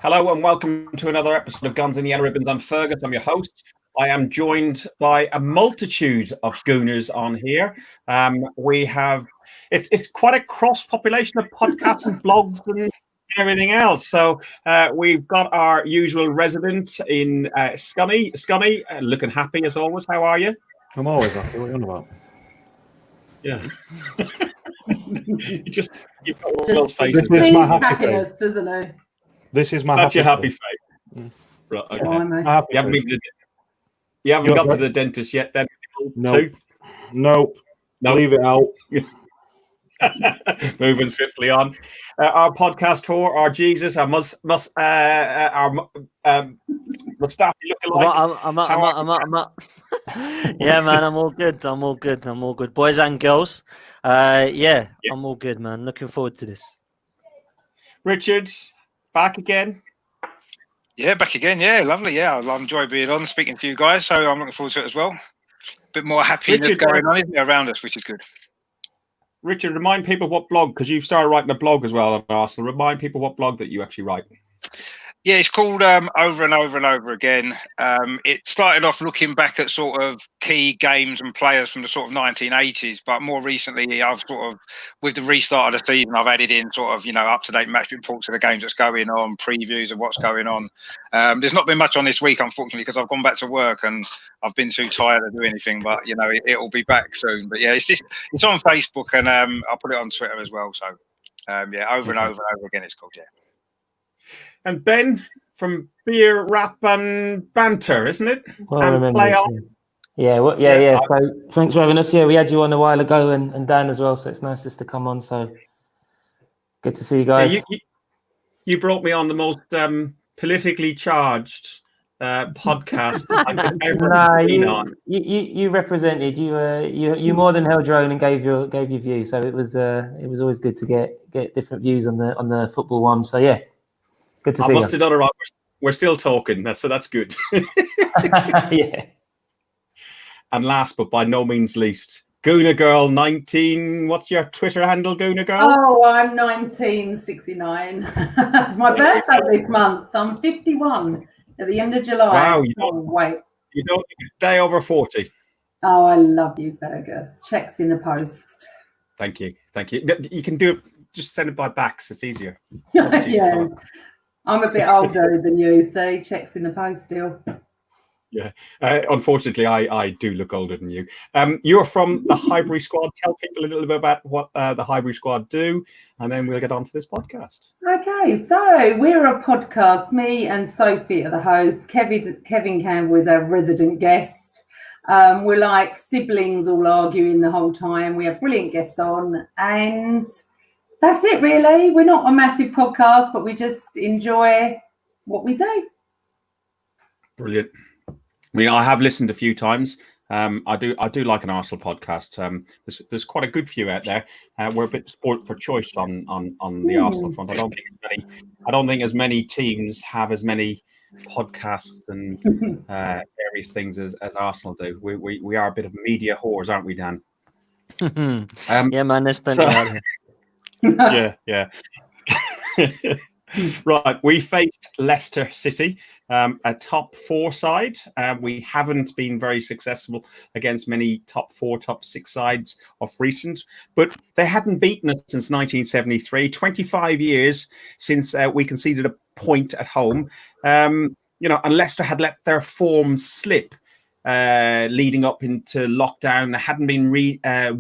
Hello and welcome to another episode of Guns and Yellow Ribbons. I'm Fergus, I'm your host. I am joined by a multitude of gooners on here. We have, it's quite a cross population of podcasts and blogs and everything else. So we've got our usual resident in Scummy. Scummy, looking happy as always. How are you? I'm always happy. What are you on about? Yeah. you've got Just face. This is my happy happiness, face. doesn't it? This is my That's happy your happy face. face. Right, okay. Blimey. You haven't got to the dentist yet, then? Nope. Nope. Leave it out. Moving swiftly on. Our podcast whore, our Jesus, our Mustafi lookalike. I'm yeah, man, I'm all good. Boys and girls. I'm all good, man. Looking forward to this. Richard, back again. Yeah, back again. Yeah, lovely. Yeah, I enjoy being on, speaking to you guys. So I'm looking forward to it as well. A bit more happiness going on around us, which is good. Richard, remind people what blog, because you've started writing a blog as well on Arsenal. Remind people what blog that you actually write. Yeah, it's called Over and Over and Over Again. It started off looking back at sort of key games and players from the sort of 1980s, but more recently, I've sort of, with the restart of the season, I've added in sort of, up-to-date match reports of the games that's going on, previews of what's going on. There's not been much on this week, unfortunately, because I've gone back to work and I've been too tired to do anything, but, it'll be back soon. But, yeah, it's on Facebook and I'll put it on Twitter as well. So, Over and Over and Over Again, it's called, yeah. And Ben from Beer, Rap and Banter, isn't it? Well, I remember Yeah. So thanks for having us. Yeah, we had you on a while ago and Dan as well. So it's nice just to come on. So good to see you guys. Yeah, you brought me on the most politically charged podcast I could ever been on. You represented. You more than held your own and gave your view. So it was always good to get different views on the football one. So yeah. Good to see you. I must have done it right. We're still talking, so that's good. Yeah. And last, but by no means least, Gooner Girl 19. What's your Twitter handle, Gooner Girl? Oh, I'm 1969. It's my birthday this month. I'm 51 at the end of July. Wow, you don't day over 40. Oh, I love you, Fergus. Checks in the post. Thank you. You can do it. Just send it by backs. It's easier. Yeah. I'm a bit older than you, so checks in the post still. Yeah. Unfortunately, I do look older than you. You're from the Highbury Squad. Tell people a little bit about what the Highbury Squad do, and then we'll get on to this podcast. Okay, so we're a podcast. Me and Sophie are the hosts. Kevin Campbell is our resident guest. We're like siblings all arguing the whole time. We have brilliant guests on, and that's it, really. We're not a massive podcast, but we just enjoy what we do. Brilliant. I mean, I have listened a few times. I do like an Arsenal podcast. There's quite a good few out there. We're a bit sport for choice on the Arsenal front. I don't think as many teams have as many podcasts and various things as Arsenal do. We are a bit of media whores, aren't we, Dan? Yeah, man. There's plenty out here. Yeah. Right, we faced Leicester City, a top 4 side. We haven't been very successful against many top 4, top 6 sides of recent, but they hadn't beaten us since 1973. 25 years since we conceded a point at home. And Leicester had let their form slip leading up into lockdown. They hadn't been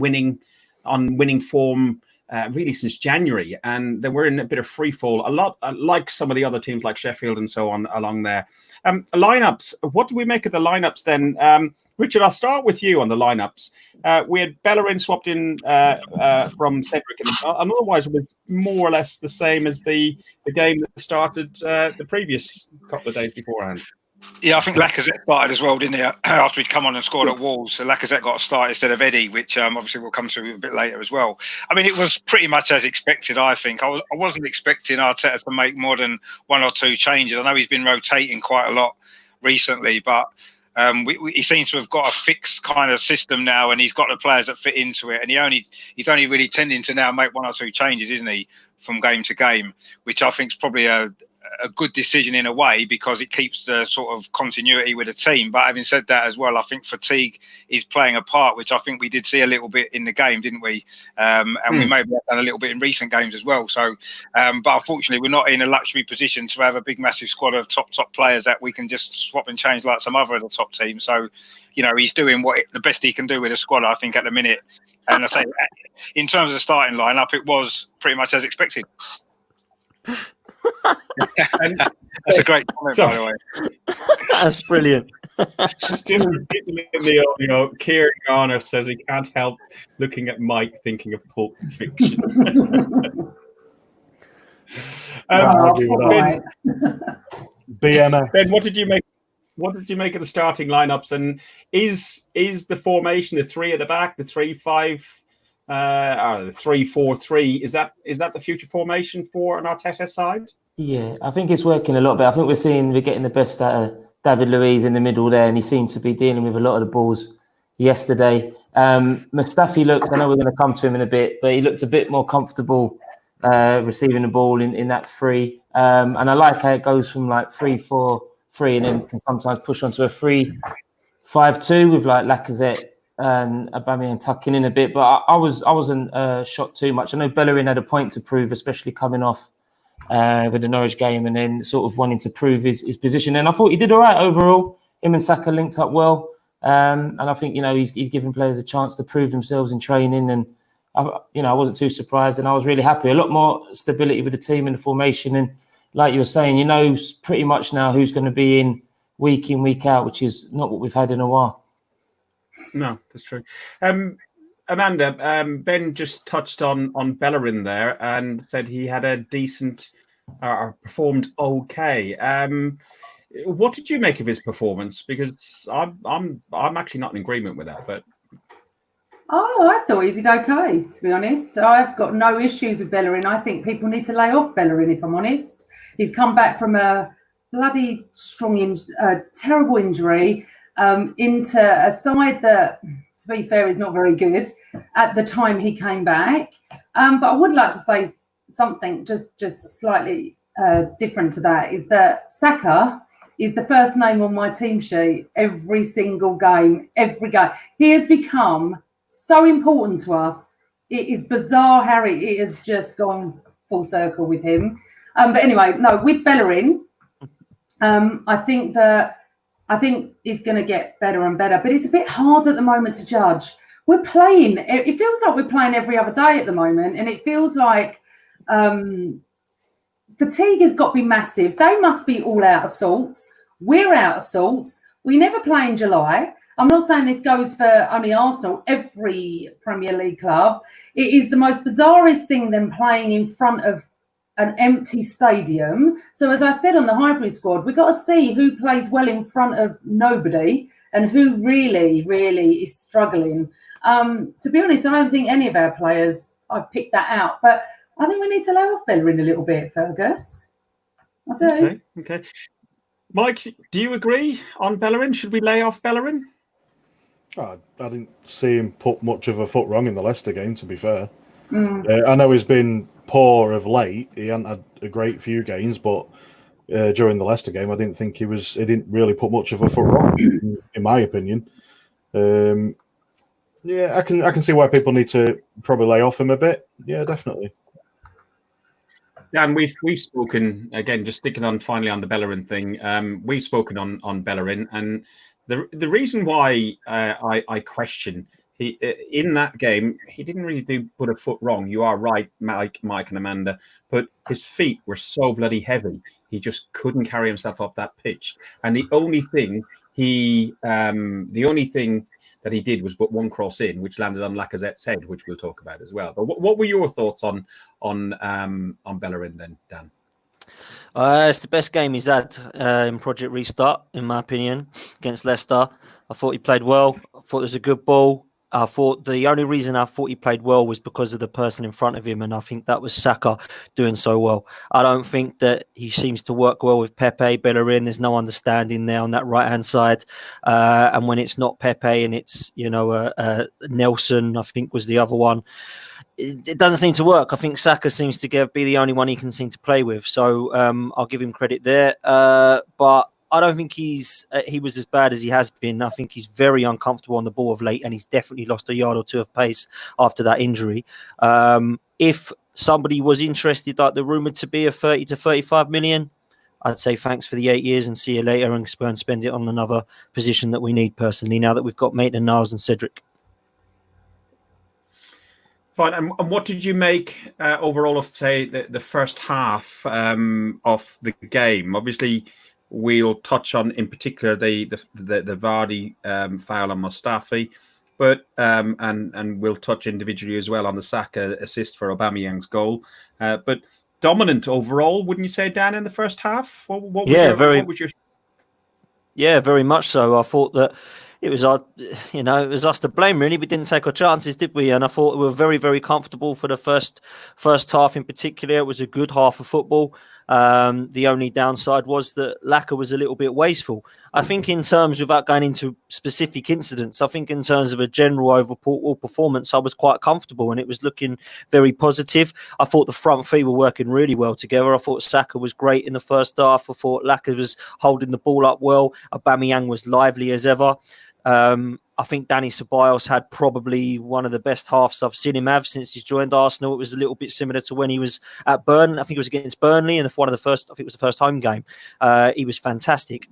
winning form really since January, and they were in a bit of free fall, a lot like some of the other teams like Sheffield and so on along there. Lineups, what do we make of the lineups then? Richard, I'll start with you on the lineups. We had Bellerin swapped in from Cedric, and otherwise it was more or less the same as the game that started the previous couple of days beforehand. Yeah, I think Lacazette started as well, didn't he? After he'd come on and scored at Wolves, so Lacazette got a start instead of Eddie, which obviously we'll come to a bit later as well. I mean, it was pretty much as expected, I think. I wasn't expecting Arteta to make more than 1 or 2 changes. I know he's been rotating quite a lot recently, but he seems to have got a fixed kind of system now, and he's got the players that fit into it. And he's only really tending to now make 1 or 2 changes, isn't he, from game to game, which I think is probably a a good decision in a way, because it keeps the sort of continuity with the team. But having said that as well, I think fatigue is playing a part, which I think we did see a little bit in the game, didn't we? And we maybe have done a little bit in recent games as well. So, but unfortunately, we're not in a luxury position to have a big, massive squad of top players that we can just swap and change like some other of the top teams. So, you know, he's doing the best he can do with a squad, I think, at the minute. And I say, in terms of the starting lineup, it was pretty much as expected. That's a great comment, by the way. That's brilliant. Just the Kieran Garner says he can't help looking at Mike thinking of Pulp Fiction. Ben, BMF. Ben, what did you make? What did you make of the starting lineups? And is the formation the three at the back, the 3-5, the 3-4-3? Is that the future formation for an Arteta side? Yeah, I think it's working a lot better. I think we're getting the best out of David Luiz in the middle there, and he seemed to be dealing with a lot of the balls yesterday. Mustafi looks, I know we're going to come to him in a bit, but he looked a bit more comfortable receiving the ball in that three. And I like how it goes from like 3-4-3 and then can sometimes push onto a 3-5-2 with like Lacazette and Aubameyang tucking in a bit. But I wasn't shocked too much. I know Bellerin had a point to prove, especially coming off with the Norwich game and then sort of wanting to prove his position. And I thought he did all right overall. Him and Saka linked up well. And I think, he's giving players a chance to prove themselves in training. And, I wasn't too surprised and I was really happy. A lot more stability with the team and the formation. And like you were saying, pretty much now who's going to be in, week out, which is not what we've had in a while. No, that's true. Amanda, Ben just touched on Bellerin there and said he had a decent performed okay. What did you make of his performance? Because I'm actually not in agreement with that. But I thought he did okay, to be honest. I've got no issues with Bellerin. I think people need to lay off Bellerin, if I'm honest. He's come back from a bloody terrible injury into a side that, to be fair, is not very good at the time he came back. But I would like to say something just slightly different to that, is that Saka is the first name on my team sheet every single game, every game. He has become so important to us. It is bizarre how it has just gone full circle with him. But anyway, no, with Bellerin, I think he's going to get better and better. But it's a bit hard at the moment to judge. We're playing. It feels like we're playing every other day at the moment, and it feels like fatigue has got to be massive. They must be all out of sorts. We're out of sorts. We never play in July. I'm not saying this goes for only Arsenal, every Premier League club. It is the most bizarrest thing than playing in front of an empty stadium. So as I said on the hybrid squad, we've got to see who plays well in front of nobody and who really, really is struggling. To be honest, I don't think any of our players, I've picked that out. But I think we need to lay off Bellerin a little bit, Fergus. I do. Okay. Mike, do you agree on Bellerin? Should we lay off Bellerin? I didn't see him put much of a foot wrong in the Leicester game, to be fair. I know he's been poor of late. He hadn't had a great few games, but during the Leicester game, I didn't think he didn't really put much of a foot wrong, in my opinion. Yeah, I can see why people need to probably lay off him a bit. Yeah, definitely. Yeah, and we've spoken again, just sticking on finally on the Bellerin thing. We've spoken on Bellerin, and the reason why I question in that game, he didn't really put a foot wrong. You are right, Mike and Amanda, but his feet were so bloody heavy. He just couldn't carry himself up that pitch, and the only thing that he did was put one cross in, which landed on Lacazette's head, which we'll talk about as well. But what were your thoughts on Bellerin then, Dan? It's the best game he's had in Project Restart, in my opinion, against Leicester. I thought he played well. I thought it was a good ball. I thought the only reason I thought he played well was because of the person in front of him, and I think that was Saka doing so well. I don't think that he seems to work well with Pepe, Bellerin. There's no understanding there on that right-hand side. And when it's not Pepe and it's, Nelson, I think was the other one, it doesn't seem to work. I think Saka seems to be the only one he can seem to play with. So I'll give him credit there. But I don't think he was as bad as he has been. I think he's very uncomfortable on the ball of late, and he's definitely lost a yard or two of pace after that injury. If somebody was interested, like the rumoured to be, of 30 to 35 million, I'd say thanks for the 8 years and see you later, and go and spend it on another position that we need personally now that we've got Maitland-Niles and Cedric. Fine. And what did you make overall of, say, the first half of the game? Obviously, we'll touch on in particular the Vardy foul on Mustafi, but and we'll touch individually as well on the Saka assist for Aubameyang's goal. But dominant overall, wouldn't you say, Dan, in the first half? What was your... very much so. I thought that it was us to blame, really. We didn't take our chances, did we? And I thought we were very, very comfortable for the first half in particular. It was a good half of football. The only downside was that Laka was a little bit wasteful. I think in terms, without going into specific incidents, I think in terms of a general overall performance, I was quite comfortable and it was looking very positive. I thought the front three were working really well together. I thought Saka was great in the first half. I thought Laka was holding the ball up well. Aubameyang was lively as ever. I think Danny Ceballos had probably one of the best halves I've seen him have since he's joined Arsenal. It was a little bit similar to when he was at Burnley. I think it was against Burnley, and I think it was the first home game. He was fantastic.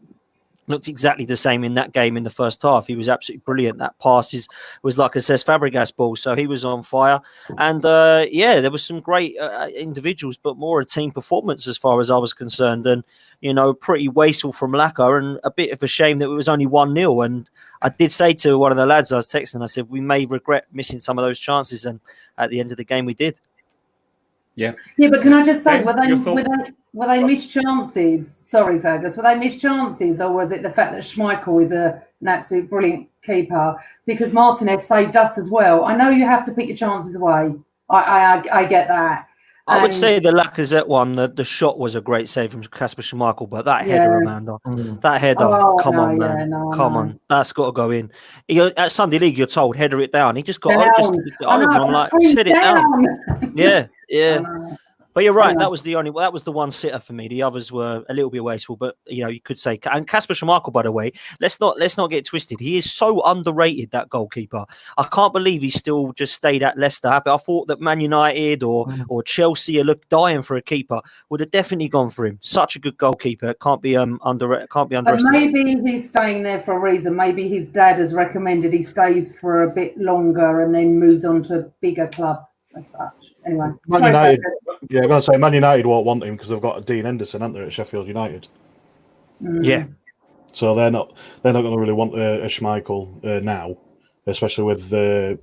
Looked exactly the same in that game in the first half. He was absolutely brilliant. That pass was like a Cesc Fabregas ball, so he was on fire. And there was some great individuals, but more a team performance as far as I was concerned. And pretty wasteful from Laka, and a bit of a shame that it was only 1-0. And I did say to one of the lads I was texting, I said, we may regret missing some of those chances. And at the end of the game, we did. Yeah, but can I just say, were they missed chances? Sorry, Fergus, were they missed chances, or was it the fact that Schmeichel is an absolute brilliant keeper? Because Martinez saved us as well. I know you have to put your chances away. I get that. I would say the Lacazette one, the shot was a great save from Kasper Schmeichel, but that header, Amanda, come on, that's got to go in. At Sunday League, you're told, header it down. He just got over. I'm like, set it down. Yeah. But you're right. That was the one sitter for me. The others were a little bit wasteful, but you could say. And Kasper Schmeichel, by the way, let's not get twisted. He is so underrated, that goalkeeper. I can't believe he still just stayed at Leicester. I thought that Man United or Chelsea are dying for a keeper would have definitely gone for him. Such a good goalkeeper. Can't be underestimated. But maybe he's staying there for a reason. Maybe his dad has recommended he stays for a bit longer and then moves on to a bigger club. As such. Anyway, Man United. Yeah, I'm going to say Man United won't want him because they've got a Dean Henderson, haven't they, at Sheffield United? Yeah. So they're not going to really want a Schmeichel now, especially with De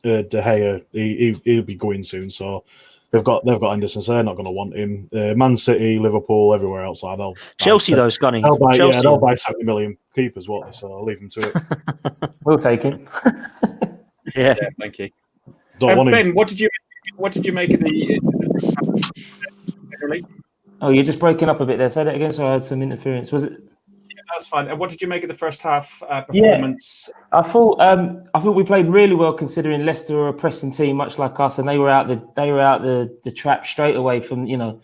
Gea. He'll be going soon, so they've got Henderson, so they're not going to want him. Man City, Liverpool, everywhere else, they'll Chelsea though, Scunny. They'll buy 70 million keepers, won't they? So I'll leave them to it. We'll take him. Yeah, thank you. Ben, what did you make of the? Oh, you're just breaking up a bit there. Say that again. So I had some interference. Was it? Yeah, that's fine. And what did you make of the first half performance? Yeah, I thought we played really well considering Leicester were a pressing team, much like us, and they were out the trap straight away from the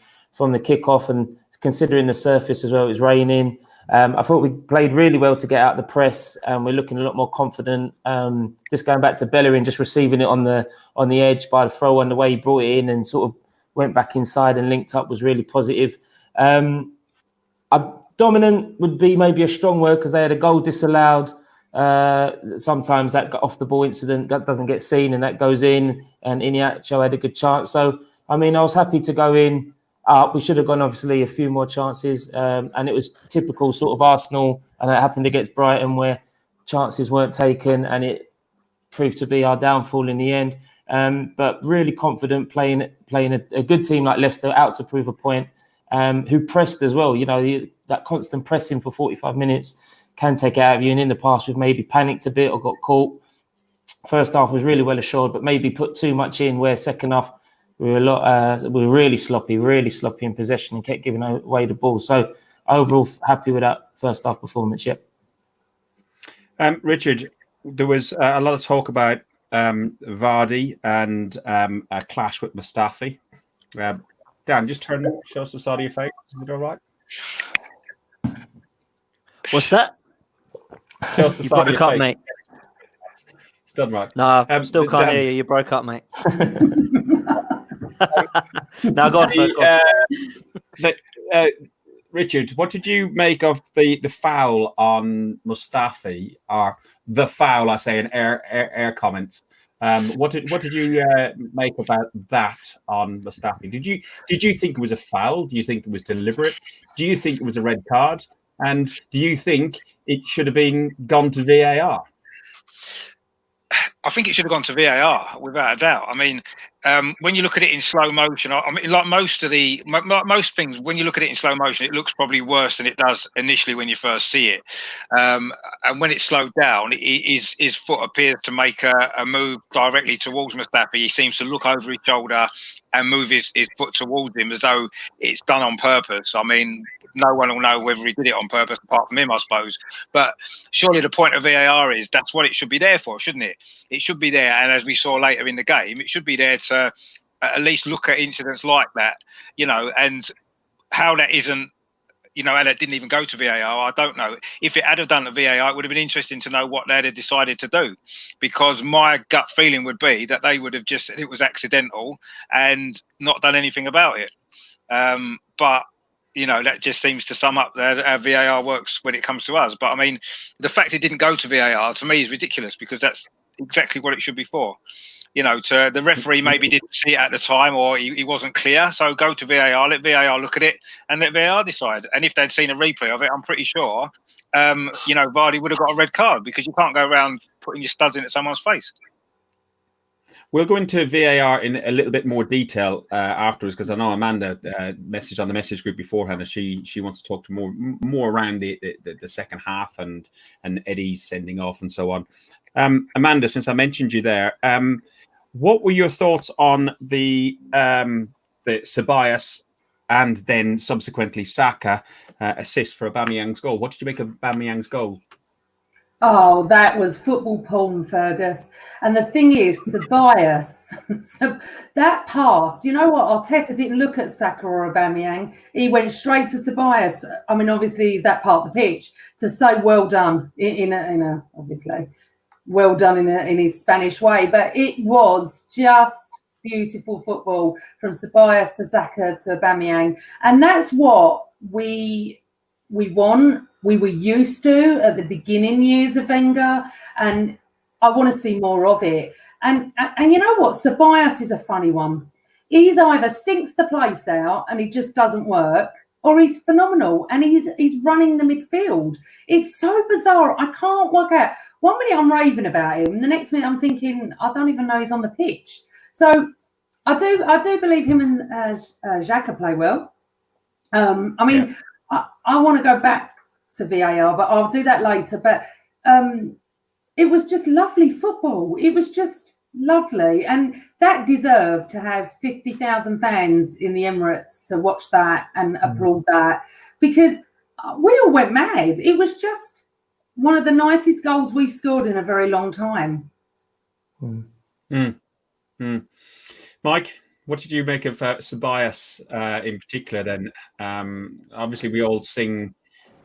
kickoff, and considering the surface as well, it was raining. I thought we played really well to get out the press, and we're looking a lot more confident. Just going back to Bellerin, just receiving it on the edge by the throw, and the way he brought it in and sort of went back inside and linked up was really positive. Dominant would be maybe a strong word because they had a goal disallowed. Sometimes that off the ball incident that doesn't get seen and that goes in, and Iheanacho had a good chance. So I was happy to go in. We should have gone, obviously, a few more chances. And it was typical sort of Arsenal. And it happened against Brighton where chances weren't taken and it proved to be our downfall in the end. But really confident playing a good team like Leicester out to prove a point, who pressed as well. That constant pressing for 45 minutes can take it out of you. And in the past, we've maybe panicked a bit or got caught. First half was really well assured, but maybe put too much in, where second half, we were really sloppy in possession and kept giving away the ball. So overall, happy with that first half performance. Yep. Richard, there was a lot of talk about Vardy and a clash with Mustafi. Dan, just show us the side of your face. Is it all right? What's that? Show us the You side of broke your up, face. mate. It's done right. No, still can't Dan, hear you. You broke up, mate. Now go on. Richard, what did you make of the foul on Mustafi, or the foul? I say in air comments. What did you make about that on Mustafi? Did you think it was a foul? Do you think it was deliberate? Do you think it was a red card? And do you think it should have been gone to VAR? I think it should have gone to VAR without a doubt. I mean, when you look at it in slow motion, I mean, like most things, when you look at it in slow motion, it looks probably worse than it does initially when you first see it. And when it's slowed down, his foot appears to make a move directly towards Mustafi. He seems to look over his shoulder and move his foot towards him as though it's done on purpose. I mean, no one will know whether he did it on purpose apart from him, I suppose. But surely the point of VAR is that's what it should be there for, shouldn't it? It should be there, and as we saw later in the game, it should be there to at least look at incidents like that, and how that isn't, and that didn't even go to VAR. I don't know. If it had have done to VAR, it would have been interesting to know what they'd have decided to do, because my gut feeling would be that they would have just said it was accidental and not done anything about it. But that just seems to sum up how VAR works when it comes to us. But I mean, the fact it didn't go to VAR to me is ridiculous, because that's exactly what it should be for. To the referee maybe didn't see it at the time, or he wasn't clear. So go to VAR, let VAR look at it, and let VAR decide. And if they'd seen a replay of it, I'm pretty sure, Vardy would have got a red card, because you can't go around putting your studs into someone's face. We'll go into VAR in a little bit more detail afterwards, because I know Amanda messaged on the message group beforehand, and she wants to talk to more around the second half and Eddie's sending off and so on. Amanda, since I mentioned you there, what were your thoughts on the Ceballos and then subsequently Saka assist for Aubameyang's goal? What did you make of Aubameyang's goal? Oh, that was football porn, Fergus. And the thing is, Ceballos, that pass, you know what? Arteta didn't look at Saka or Aubameyang. He went straight to Ceballos. I mean, obviously, he's that part of the pitch to say well done obviously well done in his Spanish way. But it was just beautiful football from Ceballos to Saka to Aubameyang. And that's what we want. We were used to at the beginning years of Wenger, and I want to see more of it. And you know what? Ceballos is a funny one. He's either stinks the place out and he just doesn't work, or he's phenomenal and he's running the midfield. It's so bizarre. I can't work out. One minute I'm raving about him, the next minute I'm thinking I don't even know he's on the pitch. So I do believe him and Xhaka play well. I mean, yeah. I want to go back to VAR, but I'll do that later. But it was just lovely football. It was just lovely, and that deserved to have 50,000 fans in the Emirates to watch that and applaud that, because we all went mad. It was just one of the nicest goals we've scored in a very long time. Mike, what did you make of Ceballos in particular then? Obviously, we all sing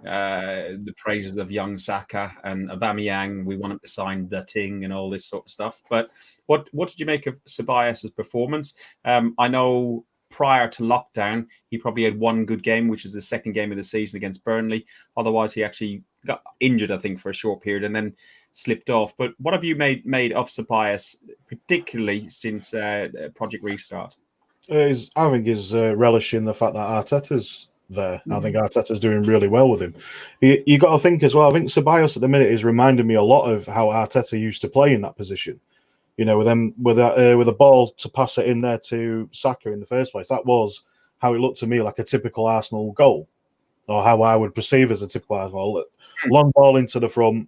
the praises of young Saka and Aubameyang. We want him to sign the thing and all this sort of stuff. But what did you make of Ceballos' performance? I know prior to lockdown, he probably had one good game, which is the second game of the season against Burnley. Otherwise, he actually got injured, I think, for a short period and then slipped off. But what have you made of Ceballos, particularly since Project Restart? I think he's relishing the fact that Arteta's there. I think Arteta's doing really well with him. You got to think as well. I think Ceballos at the minute is reminding me a lot of how Arteta used to play in that position. With a ball to pass it in there to Saka in the first place. That was how it looked to me like a typical Arsenal goal, or how I would perceive as a typical Arsenal goal. Long ball into the front,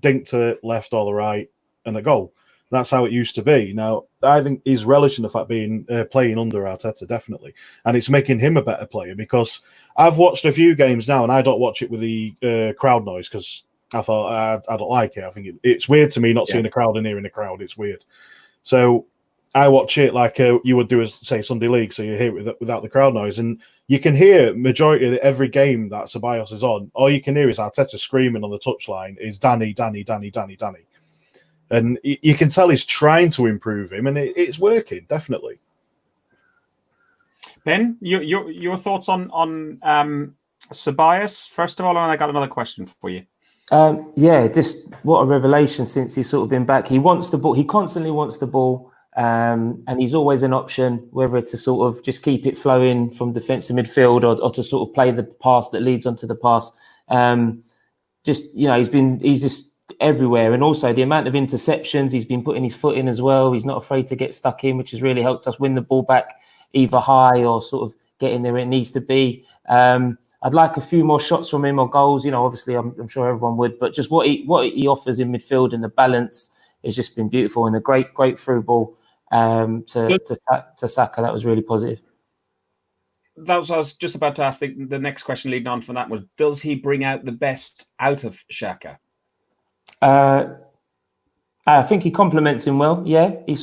dink to the left or the right, and a goal. That's how it used to be. Now, I think he's relishing the fact being playing under Arteta, definitely. And it's making him a better player, because I've watched a few games now, and I don't watch it with the crowd noise, because I thought, I don't like it. I think it's weird to me not seeing a crowd and hearing a crowd. It's weird. So I watch it like you would do as, say, Sunday League, so you hear it without the crowd noise. And you can hear majority of every game that Ceballos is on. All you can hear is Arteta screaming on the touchline, is Danny, Danny, Danny, Danny, Danny. And you can tell he's trying to improve him, and it's working, definitely. Ben, your thoughts on Ceballos, first of all, and I got another question for you. Yeah, just what a revelation since he's sort of been back. He wants the ball. He constantly wants the ball, and he's always an option, whether to sort of just keep it flowing from defensive midfield or to sort of play the pass that leads onto the pass. Just, you know, he's just everywhere. And also the amount of interceptions, he's been putting his foot in as well. He's not afraid to get stuck in, which has really helped us win the ball back either high or sort of getting there where it needs to be. I'd like a few more shots from him or goals. You know, obviously, I'm sure everyone would, but just what he offers in midfield and the balance has just been beautiful, and a great through ball to Saka. That was really positive. That was, I was just about to ask the next question leading on from that was, does he bring out the best out of Xhaka? I think he complements him well. Yeah, he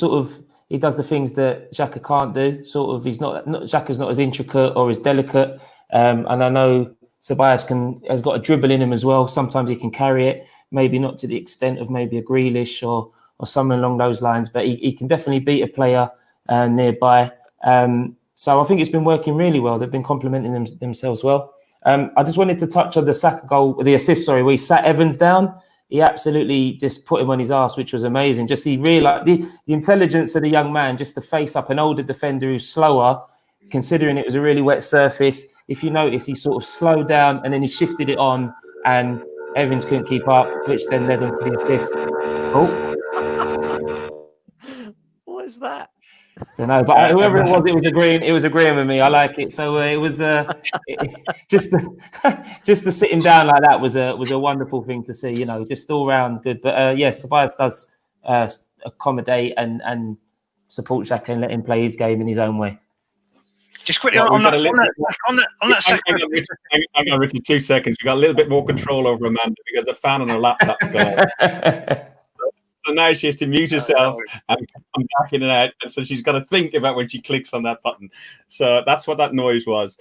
does the things that Xhaka can't do. Sort of, Xhaka's not as intricate or as delicate. And I know Ceballos has got a dribble in him as well. Sometimes he can carry it, maybe not to the extent of maybe a Grealish or someone along those lines, but he can definitely beat a player nearby. So I think it's been working really well. They've been complementing themselves well. I just wanted to touch on the Saka goal, the assist, where he sat Evans down. He absolutely just put him on his arse, which was amazing. Just he realised the intelligence of the young man, just to face up an older defender who's slower, considering it was a really wet surface. If you notice, he sort of slowed down and then he shifted it on, and Evans couldn't keep up, which then led on to the assist. Oh, what is that? I don't know, but whoever it was agreeing with me. I like it. So it was just to sit him down like that was a wonderful thing to see. You know, just all round good. But yes, Ceballos does accommodate and support Xhaka and let him play his game in his own way. Just quickly on that second. Hang on, Richard, 2 seconds. We've got a little bit more control over Amanda because the fan on her laptop's gone off. So now she has to mute herself and come back in and out. And so she's got to think about when she clicks on that button. So that's what that noise was.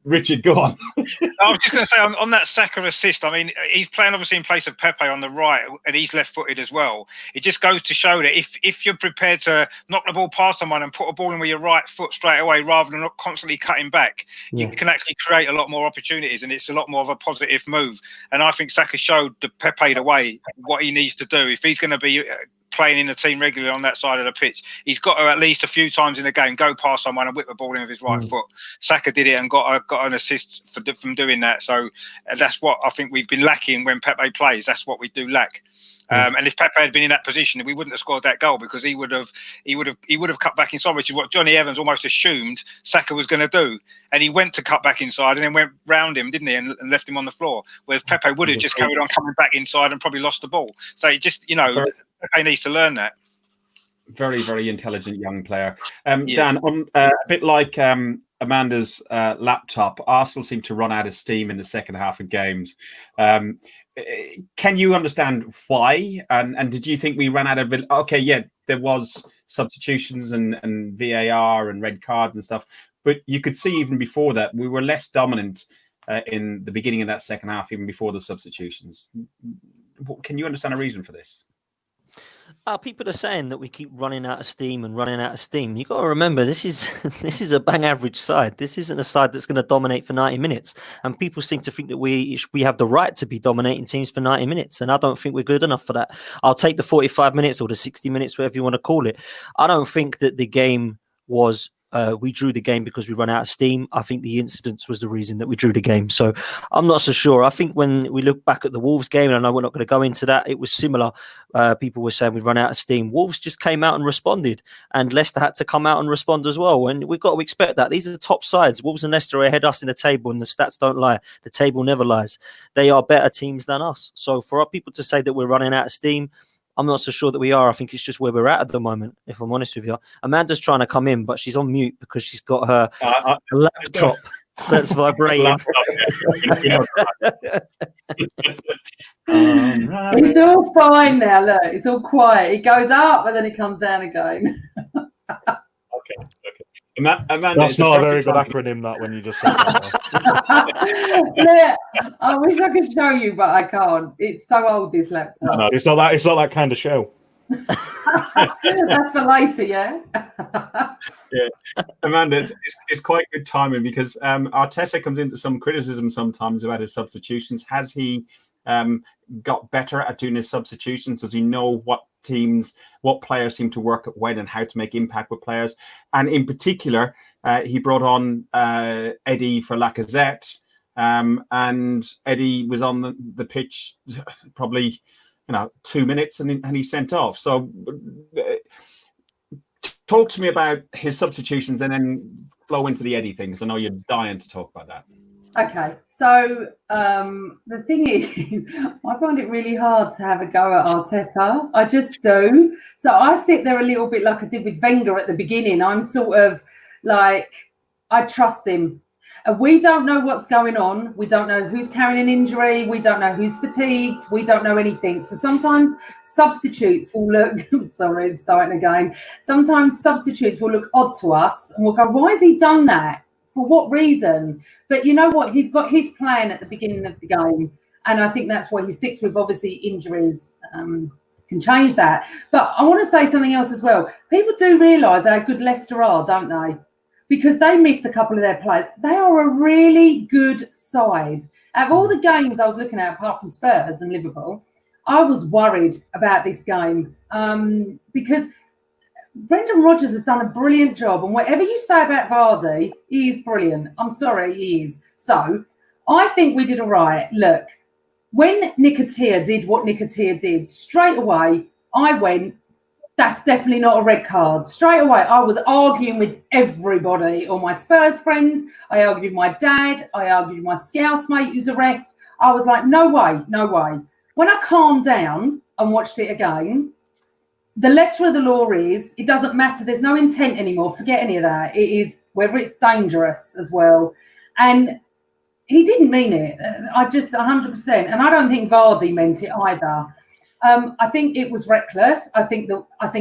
Richard, go on. I was just going to say, on that Saka assist, I mean, he's playing obviously in place of Pepe on the right, and he's left-footed as well. It just goes to show that if you're prepared to knock the ball past someone and put a ball in with your right foot straight away rather than not constantly cutting back, you can actually create a lot more opportunities, and it's a lot more of a positive move. And I think Saka showed Pepe the way, what he needs to do. If he's going to be playing in the team regularly on that side of the pitch, he's got to at least a few times in the game go past someone and whip the ball in with his right foot. Saka did it and got an assist from doing that. So that's what I think we've been lacking when Pepe plays. That's what we do lack. And if Pepe had been in that position, we wouldn't have scored that goal because he would have cut back inside, which is what Johnny Evans almost assumed Saka was going to do. And he went to cut back inside and then went round him, didn't he, and left him on the floor. Whereas Pepe would have just carried on coming back inside and probably lost the ball. So it just, Pepe needs to learn that. Very, very intelligent young player. Dan, on a bit like Amanda's laptop, Arsenal seem to run out of steam in the second half of games. Can you understand why? And did you think we ran out of it? Okay, yeah, there was substitutions and VAR and red cards and stuff, but you could see even before that we were less dominant in the beginning of that second half, even before the substitutions. Can you understand a reason for this? People are saying that we keep running out of steam and running out of steam. You've got to remember, this is a bang average side. This isn't a side that's going to dominate for 90 minutes. And people seem to think that we have the right to be dominating teams for 90 minutes. And I don't think we're good enough for that. I'll take the 45 minutes or the 60 minutes, whatever you want to call it. I don't think that the game was... we drew the game because we ran out of steam. I think the incidents was the reason that we drew the game. So I'm not so sure. I think when we look back at the Wolves game, and I know we're not going to go into that, it was similar. People were saying we'd run out of steam. Wolves just came out and responded, and Leicester had to come out and respond as well. And we've got to expect that. These are the top sides. Wolves and Leicester are ahead of us in the table, and the stats don't lie. The table never lies. They are better teams than us. So for our people to say that we're running out of steam, I'm not so sure that we are. I think it's just where we're at the moment, if I'm honest with you. Amanda's trying to come in, but she's on mute because she's got her laptop that's vibrating. It's all fine now. Look, it's all quiet. It goes up and then it comes down again. Okay. Amanda, That's not a very good acronym, that, when you just said that. Look, I wish I could show you, but I can't. It's so old, this laptop. No, it's not that kind of show. That's for later, yeah? Yeah, Amanda, it's quite good timing because Arteta comes into some criticism sometimes about his substitutions. Has he got better at doing his substitutions? Does he know what players seem to work at when and how to make impact with players? And in particular, he brought on Eddie for Lacazette, and Eddie was on the pitch probably 2 minutes and he sent off. So talk to me about his substitutions and then flow into the Eddie things. I know you're dying to talk about that. Okay, so the thing is, I find it really hard to have a go at Arteta. I just do. So I sit there a little bit like I did with Wenger at the beginning. I'm sort of like, I trust him. We don't know what's going on. We don't know who's carrying an injury. We don't know who's fatigued. We don't know anything. So sometimes substitutes will look, sorry, it's starting again. Sometimes substitutes will look odd to us and we'll go, why has he done that? For what reason? But you know what? He's got his plan at the beginning of the game. And I think that's what he sticks with. Obviously, injuries can change that. But I want to say something else as well. People do realise how good Leicester are, don't they? Because they missed a couple of their players. They are a really good side. Out of all the games I was looking at, apart from Spurs and Liverpool, I was worried about this game because Brendan Rodgers has done a brilliant job. And whatever you say about Vardy, he is brilliant. I'm sorry, he is. So I think we did all right. Look, when Nketiah did what Nketiah did, straight away I went, that's definitely not a red card. Straight away, I was arguing with everybody, all my Spurs friends. I argued with my dad. I argued with my Scouse mate who's a ref. I was like, no way, no way. When I calmed down and watched it again, the letter of the law is, it doesn't matter. There's no intent anymore. Forget any of that. It is whether it's dangerous as well. And he didn't mean it. I just 100%. And I don't think Vardy meant it either. I think it was reckless. I think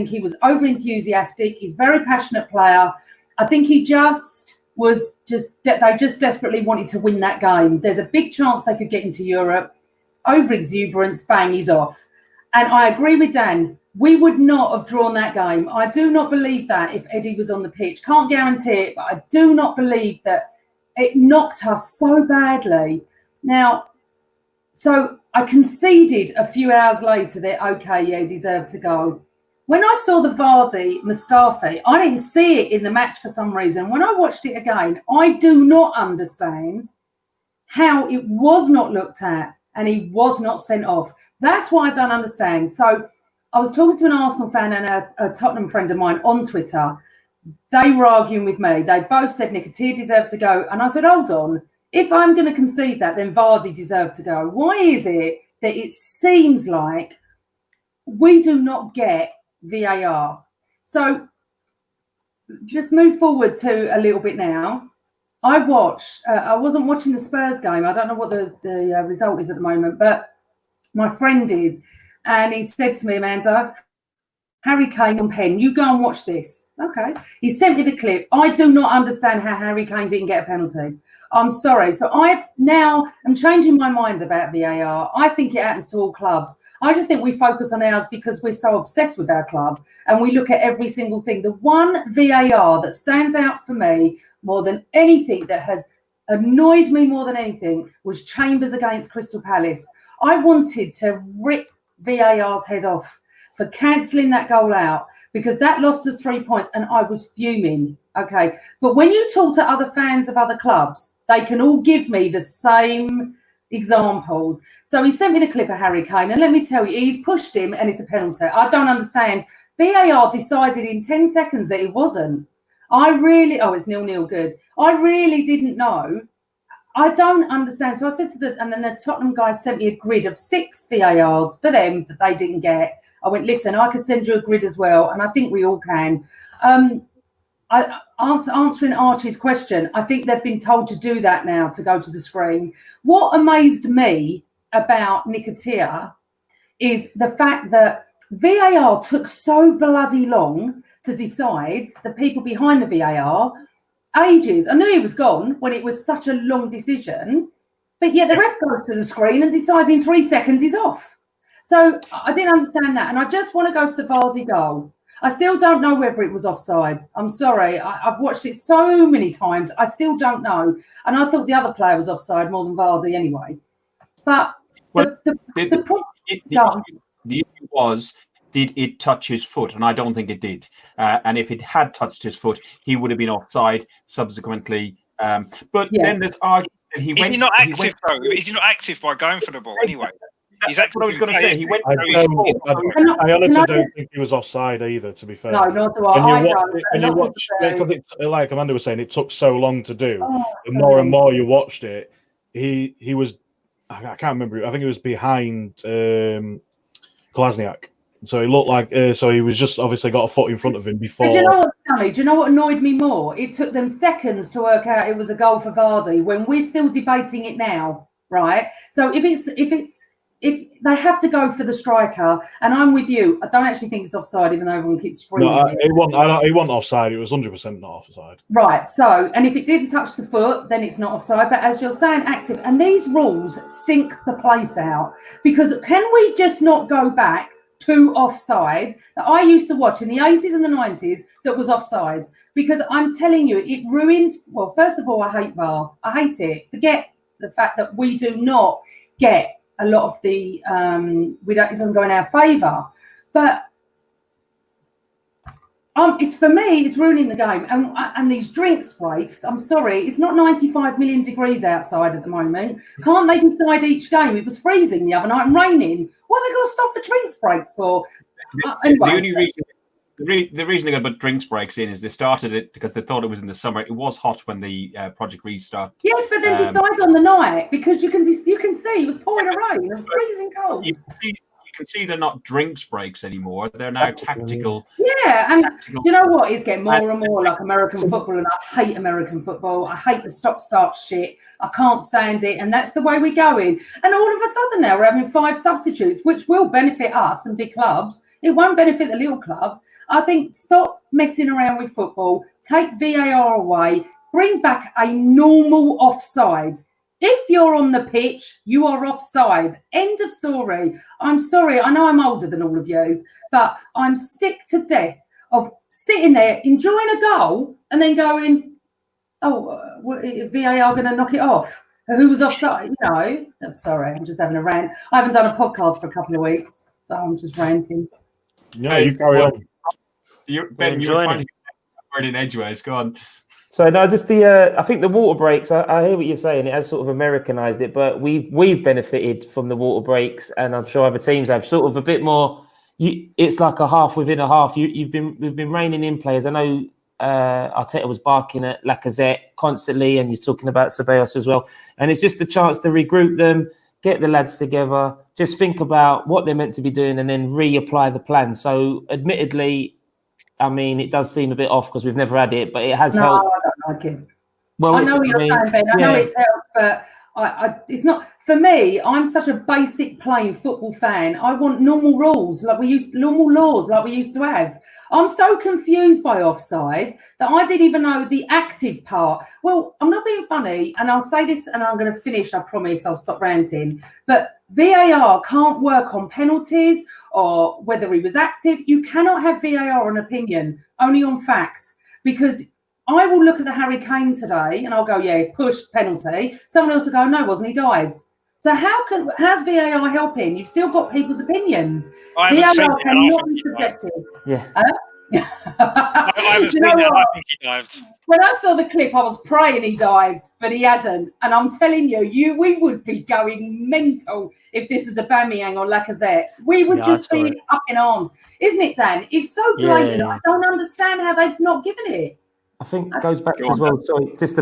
he was over enthusiastic. He's a very passionate player. I think they just desperately wanted to win that game. There's a big chance they could get into Europe. Over exuberance, bang, he's off. And I agree with Dan. We would not have drawn that game. I do not believe that if Eddie was on the pitch. Can't guarantee it, but I do not believe that it knocked us so badly. Now, so I conceded a few hours later that, okay, yeah, he deserved to go. When I saw the Vardy Mustafi, I didn't see it in the match for some reason. When I watched it again, I do not understand how it was not looked at and he was not sent off. That's what I don't understand. So I was talking to an Arsenal fan and a Tottenham friend of mine on Twitter. They were arguing with me. They both said Nketiah deserved to go. And I said, hold on. If I'm going to concede that, then Vardy deserved to go. Why is it that it seems like we do not get VAR? So just move forward to a little bit now. I wasn't watching the Spurs game. I don't know what the result is at the moment, but my friend did. And he said to me, Amanda, Harry Kane on pen, you go and watch this. Okay. He sent me the clip. I do not understand how Harry Kane didn't get a penalty. I'm sorry. So I now am changing my mind about VAR. I think it happens to all clubs. I just think we focus on ours because we're so obsessed with our club and we look at every single thing. The one VAR that stands out for me more than anything, that has annoyed me more than anything, was Chambers against Crystal Palace. I wanted to rip VAR's head off for cancelling that goal out because that lost us 3 points and I was fuming. Okay. But when you talk to other fans of other clubs, they can all give me the same examples. So he sent me the clip of Harry Kane and let me tell you, he's pushed him and it's a penalty. I don't understand. VAR decided in 10 seconds that it wasn't. It's 0-0, good. I really didn't know. I don't understand. So I said and then the Tottenham guys sent me a grid of 6 VARs for them that they didn't get. I went, listen, I could send you a grid as well. And I think we all can. Answering Archie's question, I think they've been told to do that now, to go to the screen. What amazed me about Nicotia is the fact that VAR took so bloody long to decide, the people behind the VAR, ages. I knew he was gone when it was such a long decision, but yet the ref goes to the screen and decides in 3 seconds he's off. So I didn't understand that. And I just want to go to the Vardy goal. I still don't know whether it was offside. I'm sorry. I've watched it so many times. I still don't know. And I thought the other player was offside more than Vardy anyway. But the issue was, did it touch his foot? And I don't think it did. And if it had touched his foot, he would have been offside subsequently. But then there's argument that he went. Is he not active though? Is he not active by going for the ball anyway? That's what I was going to say. He went. I honestly don't think he was offside either, to be fair. No, not do I. And you watch, like Amanda was saying, it took so long to do. The more and more you watched it, he was, I can't remember, I think he was behind Kolasinac. So it looked like, so he was just obviously got a foot in front of him before. Do you know what's funny? Do you know what annoyed me more? It took them seconds to work out it was a goal for Vardy when we're still debating it now, right? So if they have to go for the striker, and I'm with you, I don't actually think it's offside, even though everyone keeps screaming. No, it wasn't offside. It was 100% not offside. Right. So, and if it didn't touch the foot, then it's not offside. But as you're saying, active, and these rules stink the place out, because can we just not go back to offside that I used to watch in the 80s and the 90s that was offside? Because I'm telling you, it ruins. Well, first of all, I hate VAR. I hate it. Forget the fact that we do not get a lot of the it doesn't go in our favour, but it's, for me, it's ruining the game. And these drinks breaks, I'm sorry, it's not 95 million degrees outside at the moment. Can't they decide each game? It was freezing the other night and raining. What are they going to stop for drinks breaks for? The only reason. The reason they got put drinks breaks in is they started it because they thought it was in the summer. It was hot when the project restarted. Yes, but then decide on the night, because you can see it was pouring rain and freezing cold. You can see they're not drinks breaks anymore. They're now tactical. Yeah, and you know what? It's getting more and more like American football, and I hate American football. I hate the stop-start shit. I can't stand it, and that's the way we're going. And all of a sudden now we're having 5 substitutes, which will benefit us and big clubs. It won't benefit the little clubs. I think stop messing around with football. Take VAR away. Bring back a normal offside. If you're on the pitch, you are offside. End of story. I'm sorry. I know I'm older than all of you, but I'm sick to death of sitting there enjoying a goal and then going, VAR going to knock it off. Who was offside? Sorry, I'm just having a rant. I haven't done a podcast for a couple of weeks, so I'm just ranting. No, you carry on. You're finding a word in edgeways. Go on. So no, just I think the water breaks. I hear what you're saying. It has sort of Americanized it, but we've benefited from the water breaks, and I'm sure other teams have sort of a bit more. It's like a half within a half. We've been reining in players. I know Arteta was barking at Lacazette constantly, and he's talking about Ceballos as well. And it's just a chance to regroup them, get the lads together, just think about what they're meant to be doing, and then reapply the plan. So, admittedly, I mean, it does seem a bit off because we've never had it, but it has helped. No, I don't like it. Well, I know what you're saying, Ben. I know it's helped, but it's not. For me, I'm such a basic plain football fan. I want normal rules normal laws like we used to have. I'm so confused by offside that I didn't even know the active part. Well, I'm not being funny, and I'll say this and I'm going to finish, I promise, I'll stop ranting. But VAR can't work on penalties or whether he was active. You cannot have VAR on opinion, only on fact. Because I will look at the Harry Kane today and I'll go, yeah, push, penalty. Someone else will go, no, wasn't he dived? So how's VAR helping? You've still got people's opinions. VAR cannot be subjective. Yeah. I haven't seen that. I think he dived. When I saw the clip, I was praying he dived, but he hasn't. And I'm telling you, we would be going mental if this is a Aubameyang or Lacazette. We would just be up in arms. Isn't it, Dan? It's so blatant. Yeah. I don't understand how they've not given it. I think it goes back to as well. Sorry, just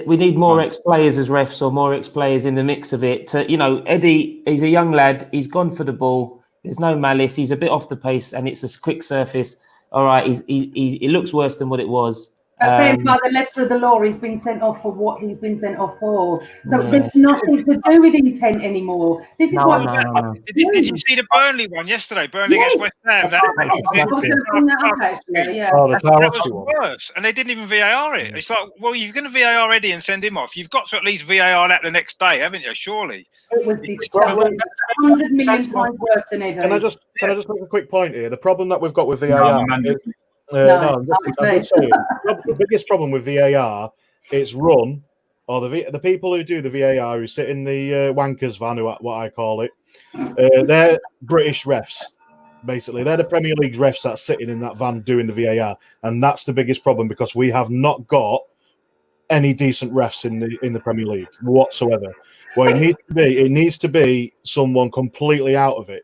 we need more ex-players as refs or more ex-players in the mix of it. Eddie, he's a young lad. He's gone for the ball. There's no malice. He's a bit off the pace, and it's a quick surface. All right, it looks worse than what it was. But then by the letter of the law, he's been sent off for what he's been sent off for. So Yeah. there's nothing to do with intent anymore. This is No. Did you see the Burnley one yesterday? Burnley against West Ham. I was going to bring that up, actually, yeah. Oh, the That Tarowski was one. worse, and they didn't even VAR it. It's like, well, you're going to VAR Eddie and send him off. You've got to at least VAR that the next day, haven't you? Surely. It was disgusting. 100 million times worse than Eddie. Can I just make a quick point here? The problem that we've got with No, VAR man. is, No, I'm just saying, the biggest problem with VAR, it's run, or the people who do the VAR, who sit in the wankers van, what I call it, they're British refs. Basically, they're the Premier League refs that are sitting in that van doing the VAR, and that's the biggest problem because we have not got any decent refs in the Premier League whatsoever. Well, it needs to be someone completely out of it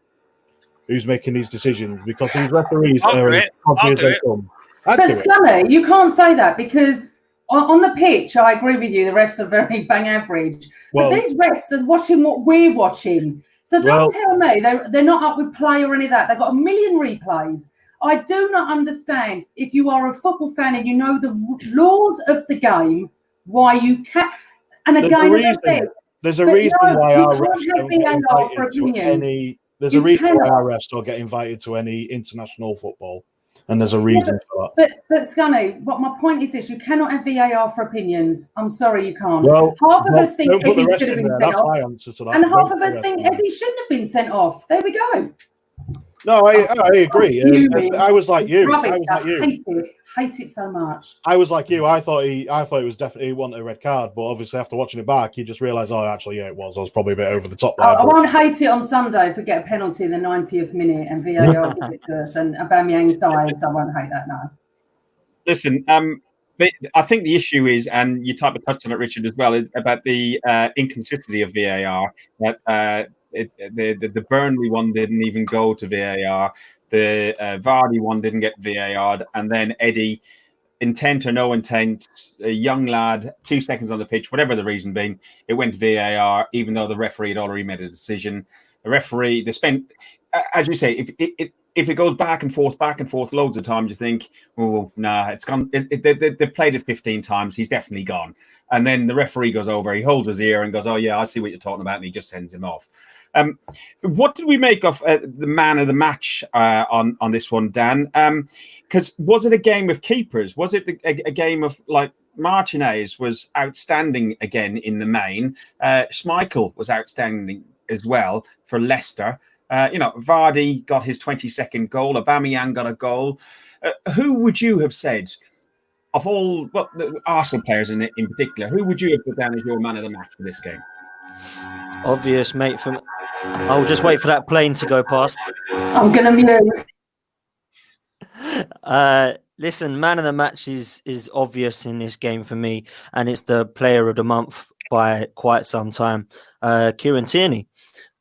who's making these decisions because these referees are as cocky as they come. But Sonny, you can't say that because on the pitch, I agree with you. The refs are very bang average, but these refs are watching what we're watching. So don't tell me they're not up with play or any of that. They've got a million replays. I do not understand if you are a football fan and you know the laws of the game, why you can't. And again, as I said, there's a reason why our refs don't get invited to any. There's a reason why our refs don't get invited to any international football, and there's a reason for that. But Scunny, what my point is this: you cannot have VAR for opinions. I'm sorry, you can't. Well, half of us think Eddie should have been sent That's off, my answer to that. and half of us think Eddie shouldn't have been sent off. There we go. No, I agree. I was like you. Hate it so much. I was like you. I thought it was definitely wanted a red card, but obviously after watching it back, you just realise, actually, yeah, it was. I was probably a bit over the top there. I won't hate it on Sunday if we get a penalty in the 90th minute and VAR gives it to us and Aubameyang's dives. I won't hate that now. Listen, but I think the issue is, and you type of touched on it, Richard, as well, is about the inconsistency of VAR. That the Burnley one didn't even go to VAR. The Vardy one didn't get VAR'd, and then Eddie, intent or no intent, a young lad, 2 seconds on the pitch, whatever the reason being, it went to VAR, even though the referee had already made a decision. The referee, they spent, as you say, if it goes back and forth loads of times, you think, oh, nah, it's gone. They've played it 15 times. He's definitely gone. And then the referee goes over, he holds his ear and goes, oh, yeah, I see what you're talking about. And he just sends him off. What did we make of the man of the match on this one, Dan? Because was it a game of keepers? Was it a game of like Martinez was outstanding again in the main? Schmeichel was outstanding as well for Leicester. Vardy got his 22nd goal. Aubameyang got a goal. Who would you have said, of all the Arsenal players in particular, who would you have put down as your man of the match for this game? Obvious, mate. I'll just wait for that plane to go past. I'm going to mute. Listen, man of the match is obvious in this game for me, and it's the player of the month by quite some time, Kieran Tierney.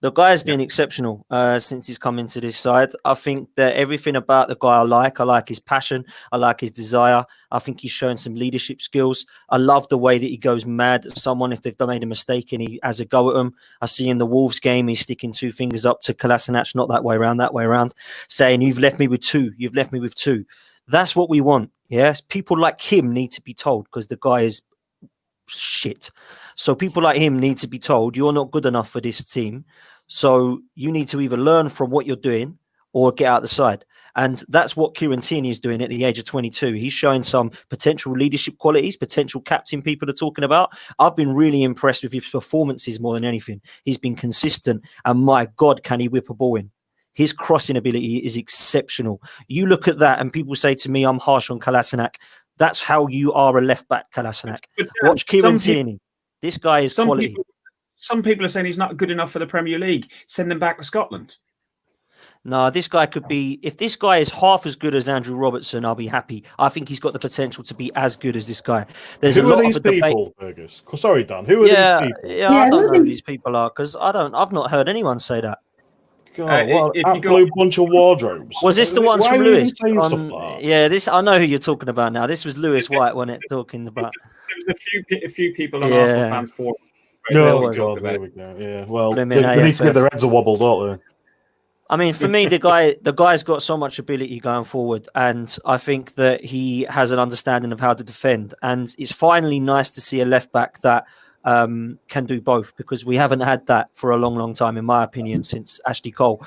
The guy's been exceptional since he's come into this side. I think that everything about the guy I like his passion, I like his desire. I think he's shown some leadership skills. I love the way that he goes mad at someone if they've made a mistake and he has a go at them. I see in the Wolves game, he's sticking 2 fingers up to Kolasinac, not that way around, saying, you've left me with two. That's what we want. Yes, people like him need to be told because the guy is shit. So people like him need to be told, you're not good enough for this team. So you need to either learn from what you're doing or get out the side. And that's what Kieran Tierney is doing at the age of 22. He's showing some potential leadership qualities, potential captain people are talking about. I've been really impressed with his performances more than anything. He's been consistent. And my God, can he whip a ball in? His crossing ability is exceptional. You look at that and people say to me, I'm harsh on Kolasinac. That's how you are a left back, Kolasinac. Watch Kieran Tierney. This guy is quality. Some people are saying he's not good enough for the Premier League. Send him back to Scotland. No, this guy could be... If this guy is half as good as Andrew Robertson, I'll be happy. I think he's got the potential to be as good as this guy. There's who a lot are these of a people, debate. Fergus? Sorry, Dan. Who are these people? Yeah, I don't know who these people are because I've not heard anyone say that. God, what an absolute bunch of wardrobes. Was this the ones from Lewis? Yeah, this I know who you're talking about now. This was Lewis White, wasn't it? Talking about. There was a few people on Arsenal fans for. No, God, there we go. Yeah, well, they need to get their heads a wobble, don't I mean, for me, the guy's got so much ability going forward, and I think that he has an understanding of how to defend. And it's finally nice to see a left back that can do both, because we haven't had that for a long, long time, in my opinion, since Ashley Cole.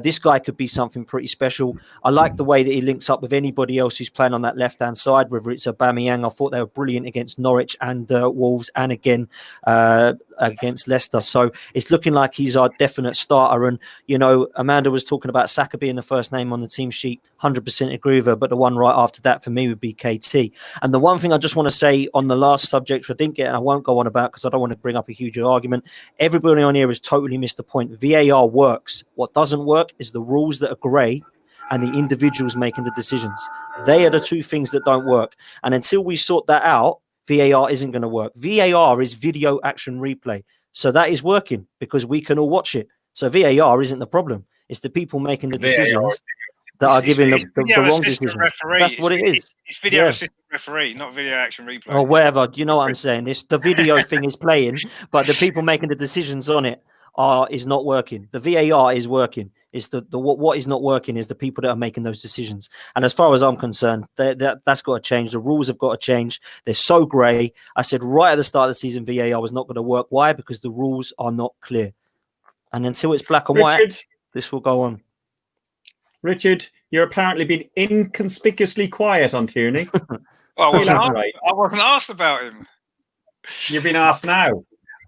This guy could be something pretty special. I like the way that he links up with anybody else who's playing on that left-hand side, whether it's Aubameyang. I thought they were brilliant against Norwich and Wolves, and again against Leicester. So it's looking like he's our definite starter. And, you know, Amanda was talking about Saka being the first name on the team sheet. 100% agree with her, but the one right after that for me would be KT. And the one thing I just want to say on the last subject, which I didn't get, and I won't go on about because I don't want to bring up a huge argument. Everybody on here has totally missed the point. VAR works. What doesn't work is the rules that are grey and the individuals making the decisions. They are the two things that don't work. And until we sort that out, VAR isn't going to work. VAR is video action replay. So that is working because we can all watch it. So VAR isn't the problem. It's the people making the decisions that are giving the wrong decisions. Referee. That's what it is. It's video assistant referee, not video action replay. Or whatever. You know what I'm saying? The video thing is playing, but the people making the decisions on it is not working. The VAR is working. It's what is not working is the people that are making those decisions. And as far as I'm concerned, that's got to change. The rules have got to change. They're so grey. I said right at the start of the season, VAR was not going to work. Why? Because the rules are not clear. And until it's black and white, this will go on. Richard, you're apparently been inconspicuously quiet on Tierney. I wasn't asked about him. You've been asked now.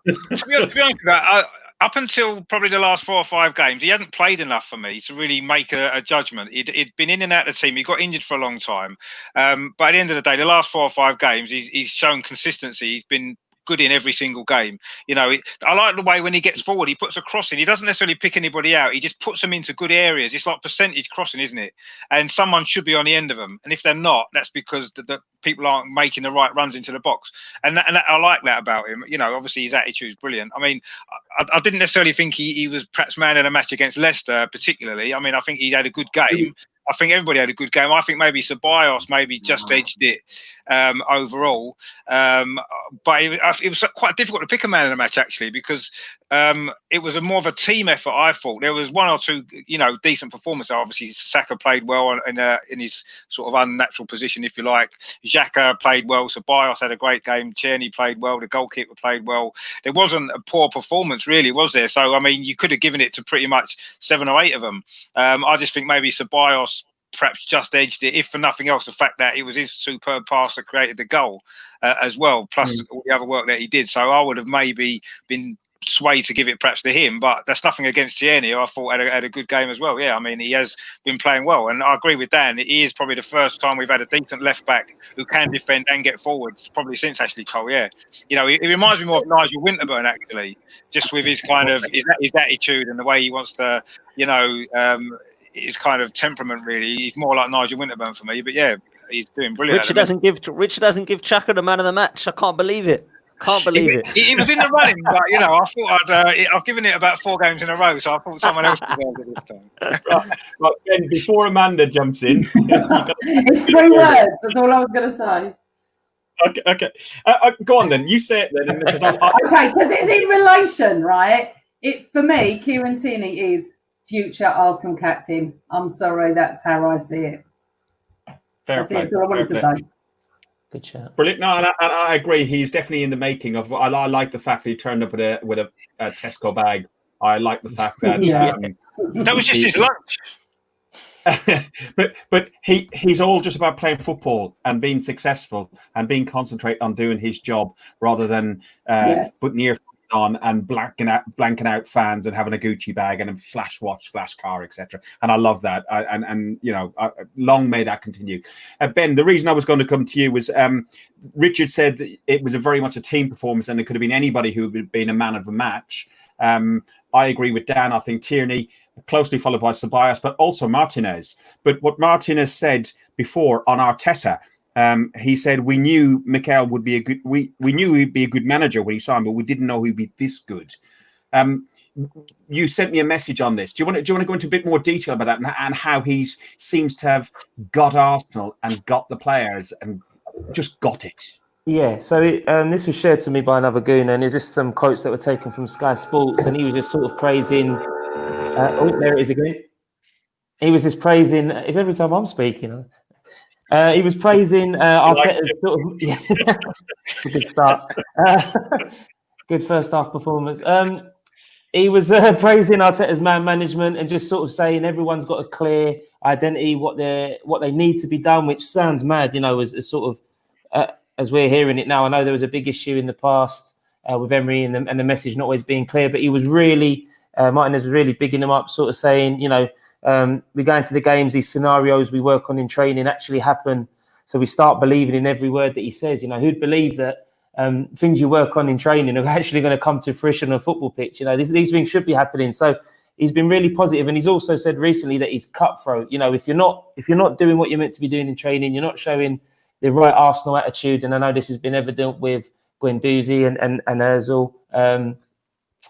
To be honest with you, up until probably the last 4 or 5 games, he hadn't played enough for me to really make a judgment. He'd been in and out of the team. He got injured for a long time. But at the end of the day, the last 4 or 5 games, he's shown consistency. He's been good in every single game. You know, I like the way when he gets forward, he puts a cross in. He doesn't necessarily pick anybody out. He just puts them into good areas. It's like percentage crossing, isn't it? And someone should be on the end of them. And if they're not, that's because the people aren't making the right runs into the box. And I like that about him. You know, obviously his attitude is brilliant. I mean, I didn't necessarily think he was perhaps man of the match against Leicester particularly. I mean, I think he had a good game. I think everybody had a good game. I think maybe Ceballos maybe just edged it overall. But it was quite difficult to pick a man of the match, actually, because it was more of a team effort, I thought. There was 1 or 2, decent performances. Obviously, Saka played well in his sort of unnatural position, if you like. Xhaka played well. Ceballos had a great game. Tierney played well. The goalkeeper played well. There wasn't a poor performance, really, was there? So, I mean, you could have given it to pretty much 7 or 8 of them. I just think maybe Ceballos perhaps just edged it, if for nothing else, the fact that it was his superb pass that created the goal as well, plus all the other work that he did. So I would have maybe been swayed to give it perhaps to him, but that's nothing against Tierney. I thought had a good game as well. Yeah, I mean, he has been playing well, and I agree with Dan. He is probably the first time we've had a decent left back who can defend and get forwards, probably since Ashley Cole. Yeah, he reminds me more of Nigel Winterburn, actually, just with his kind of his attitude and the way he wants to, his kind of temperament. Really, he's more like Nigel Winterburn for me. But yeah, he's doing brilliant. Richard doesn't give Xhaka the man of the match. I can't believe it. Can't believe it. He was in the running, but I thought I've given it about 4 games in a row, so I thought someone else deserved it this time. Well, Ben, before Amanda jumps in, it's 3 words. That's all I was going to say. Okay. Go on then. You say it then, because okay, because it's in relation, right? For me, Kieran Tierney is future Arsenal captain. I'm sorry, that's how I see it. That's all I wanted to say. Good shout. Brilliant. No, and I agree. He's definitely in the making of. I like the fact that he turned up with a Tesco bag. I like the fact that that was just his lunch. but he's all just about playing football and being successful and being concentrated on doing his job rather than putting earphones on and blanking out fans and having a Gucci bag and a flash watch, flash car, etc. And I love that. Long may that continue. Ben, the reason I was going to come to you was Richard said it was very much a team performance and it could have been anybody who would have been a man of the match. I agree with Dan. I think Tierney, closely followed by Ceballos, but also Martinez. But what Martinez said before on Arteta, he said we knew Mikel would be a good. We knew he'd be a good manager when he signed, but we didn't know he'd be this good. You sent me a message on this. Do you want to go into a bit more detail about that and how he seems to have got Arsenal and got the players and just got it? Yeah, so this was shared to me by another goon, and it's just some quotes that were taken from Sky Sports, and he was just sort of praising There it is again. He was just praising. It's every time I'm speaking. He was praising Arteta's sort of good start. Good first half performance. He was praising Arteta's man management and just sort of saying everyone's got a clear identity, what they need to be done, which sounds mad, as sort of as we're hearing it now. I know there was a big issue in the past with Emery and the message not always being clear, but he was really Martinez was really bigging him up, sort of saying, we go into the games, these scenarios we work on in training actually happen, so we start believing in every word that he says. Who'd believe that things you work on in training are actually going to come to fruition on a football pitch? These things should be happening. So he's been really positive, and he's also said recently that he's cutthroat. If you're not doing what you're meant to be doing in training, you're not showing the right Arsenal attitude. And I know this has been evident with Guendouzi and Ozil,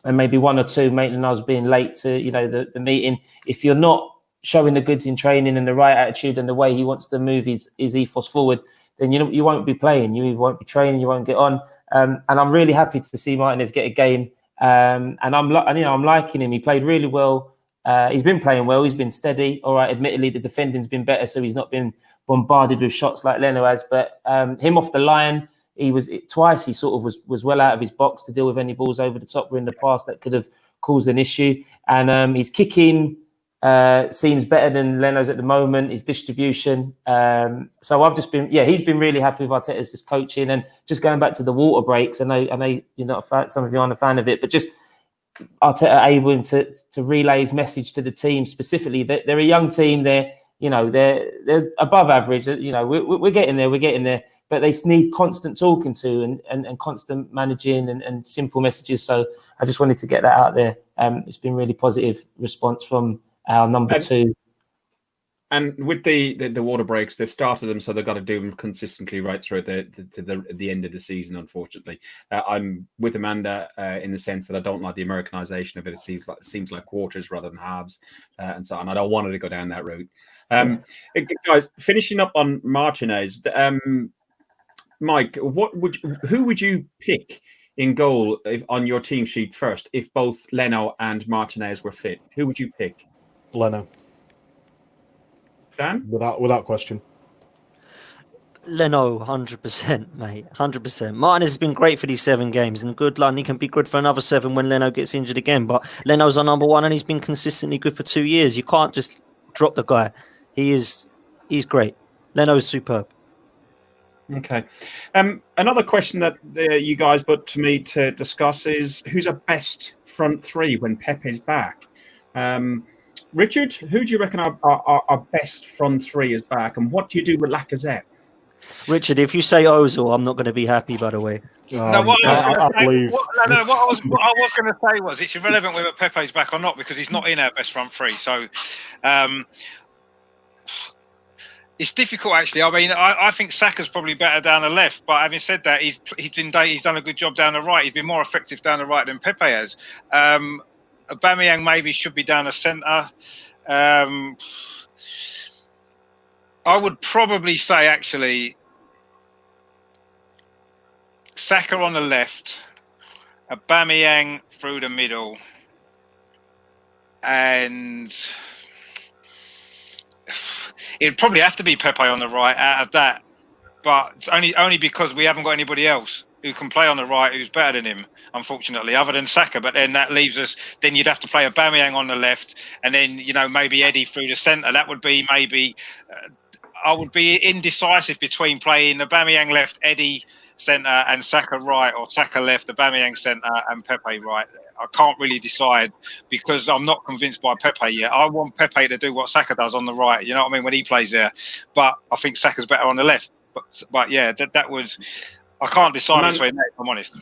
and maybe one or two, Maitland-Niles being late to the meeting. If you're not showing the goods in training and the right attitude and the way he wants to move his ethos forward, then you won't be playing, you won't be training, you won't get on. And I'm really happy to see Martinez get a game. And I'm liking him. He played really well. He's been playing well. He's been steady. All right, admittedly the defending's been better, so he's not been bombarded with shots like Leno has. But him off the line, he was twice. He sort of was well out of his box to deal with any balls over the top were in the past that could have caused an issue. And his kicking seems better than Leno's at the moment, his distribution. So I've just been, he's been really happy with Arteta's just coaching. And just going back to the water breaks, I know you're not a fan, some of you aren't a fan of it, but just Arteta able to relay his message to the team specifically. They're a young team, they're above average. We're getting there, but they need constant talking to and constant managing and simple messages. So I just wanted to get that out there. It's been really positive response from our number two. And with the water breaks, they've started them, so they've got to do them consistently right through the end of the season. Unfortunately, I'm with Amanda in the sense that I don't like the Americanization of it. It seems like quarters rather than halves, and so on. I don't want it to go down that route. Guys, finishing up on Martinez, Mike, who would you pick in goal on your team sheet first if both Leno and Martinez were fit? Who would you pick? Leno. Dan? Without question. Leno, 100%, mate. 100%. Martinez has been great for these 7 games, and good luck. He can be good for another 7 when Leno gets injured again. But Leno's our number 1, and he's been consistently good for 2 years. You can't just drop the guy. He's great. Leno's superb. Okay. Another question that you guys put to me to discuss is who's our best front three when Pepe's back? Richard, who do you reckon our best front three is back, and what do you do with Lacazette? Richard, if you say Ozil, I'm not going to be happy, by the way. What I was going to say was it's irrelevant whether Pepe's back or not because he's not in our best front three. So it's difficult, actually. I mean, I think Saka's probably better down the left, but having said that, he's done a good job down the right. He's been more effective down the right than Pepe has. Aubameyang maybe should be down the centre. I would probably say, actually, Saka on the left, Aubameyang through the middle, and it'd probably have to be Pepe on the right out of that, but only because we haven't got anybody else who can play on the right who's better than him, unfortunately, other than Saka. But then that leaves us, then you'd have to play Aubameyang on the left, and then, maybe Eddie through the centre. That would be maybe, I would be indecisive between playing Aubameyang left, Eddie centre, and Saka right, or Saka left, Aubameyang centre, and Pepe right. I can't really decide because I'm not convinced by Pepe yet. I want Pepe to do what Saka does on the right, you know what I mean, when he plays there. But I think Saka's better on the left. But yeah, that would, I can't decide between that, if I'm honest.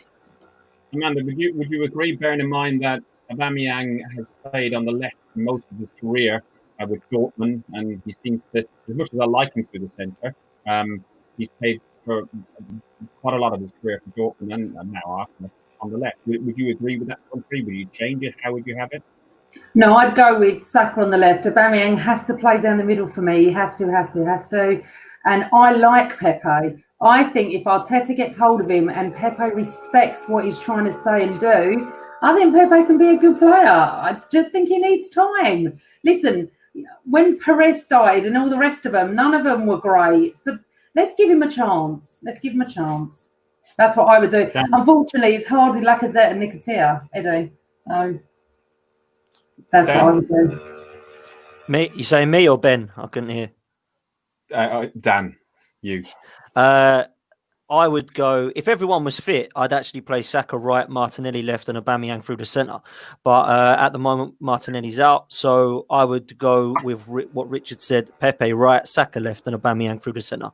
Amanda, would you agree, bearing in mind that Aubameyang has played on the left most of his career with Dortmund, and he seems to, as much as I like him through the centre, he's played for quite a lot of his career for Dortmund and now Arsenal on the left. Would you agree with that front three? Would you change it? How would you have it? No, I'd go with Saka on the left. Aubameyang has to play down the middle for me. He has to. And I like Pepe. I think if Arteta gets hold of him and Pepe respects what he's trying to say and do, I think Pepe can be a good player. I just think he needs time. Listen, when Perez died and all the rest of them, none of them were great. So let's give him a chance. Let's give him a chance. That's what I would do. Yeah. Unfortunately, it's hard with Lacazette and Nicotia, Eddie. So that's what I would do. Me? You saying me or Ben? I couldn't hear. Dan, you. I would go, if everyone was fit, I'd actually play Saka right, Martinelli left, and Aubameyang through the centre. But at the moment, Martinelli's out, so I would go with what Richard said: Pepe right, Saka left, and Aubameyang through the centre.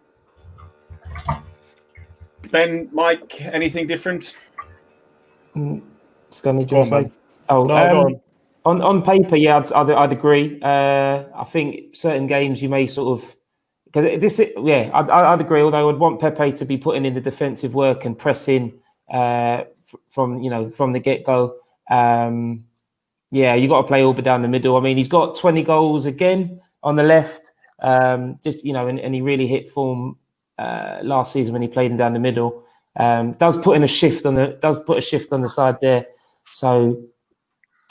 Ben, Mike, anything different? Scanny, do Go you on, want to say? man. Oh, No, go on. On paper, yeah, I'd agree. I think certain games you may sort of because this, yeah, I'd agree. Although I'd want Pepe to be putting in the defensive work and pressing from the get go. Yeah, you got to play Auba down the middle. I mean, he's got 20 goals again on the left. And he really hit form last season when he played him down the middle. Does put a shift on the side there. So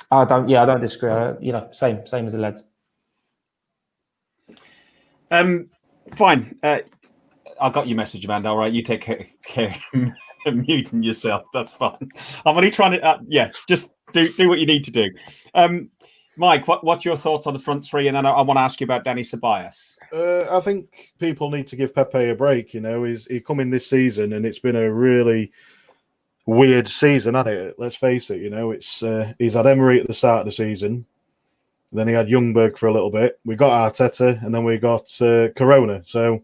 I don't disagree. Same as the lads. Fine. I got your message, Amanda. All right, you take care of muting yourself. That's fine. I'm only trying to, just do what you need to do. Mike, what's your thoughts on the front three? And then I want to ask you about Danny Ceballos. I think people need to give Pepe a break. He come in this season, and it's been a really weird season, hasn't it? Let's face it. He's had Emery at the start of the season. Then he had Ljungberg for a little bit. We got Arteta, and then we got Corona. So,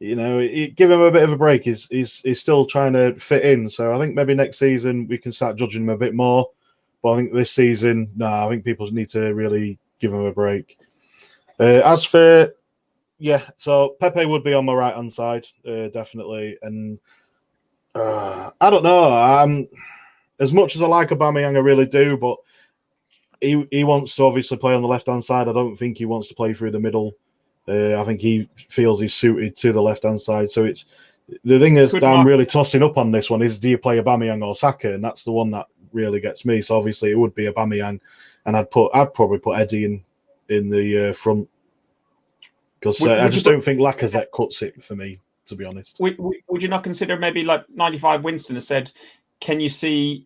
give him a bit of a break. He's still trying to fit in. So I think maybe next season we can start judging him a bit more. But I think this season, I think people need to really give him a break. So Pepe would be on my right-hand side, definitely. And I don't know. As much as I like Aubameyang, I really do, but he wants to obviously play on the left-hand side. I don't think he wants to play through the middle. I think he feels he's suited to the left-hand side. So it's the thing that I'm really tossing up on this one is, do you play Aubameyang or Saka? And that's the one that really gets me. So obviously it would be Aubameyang, and I'd probably put Eddie in the front, because I just don't think Lacazette cuts it for me, to be honest. Would you not consider maybe like 95 Winston has said, can you see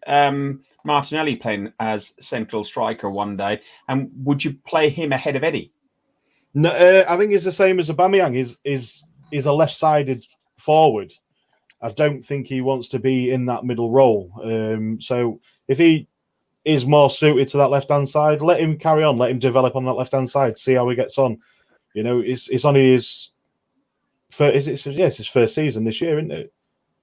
Martinelli playing as central striker one day, and would you play him ahead of Eddie? No, I think it's the same as Aubameyang. Is a left-sided forward. I don't think he wants to be in that middle role. So if he is more suited to that left-hand side, let him carry on. Let him develop on that left-hand side. See how he gets on. It's only his first. It's his first season this year, isn't it?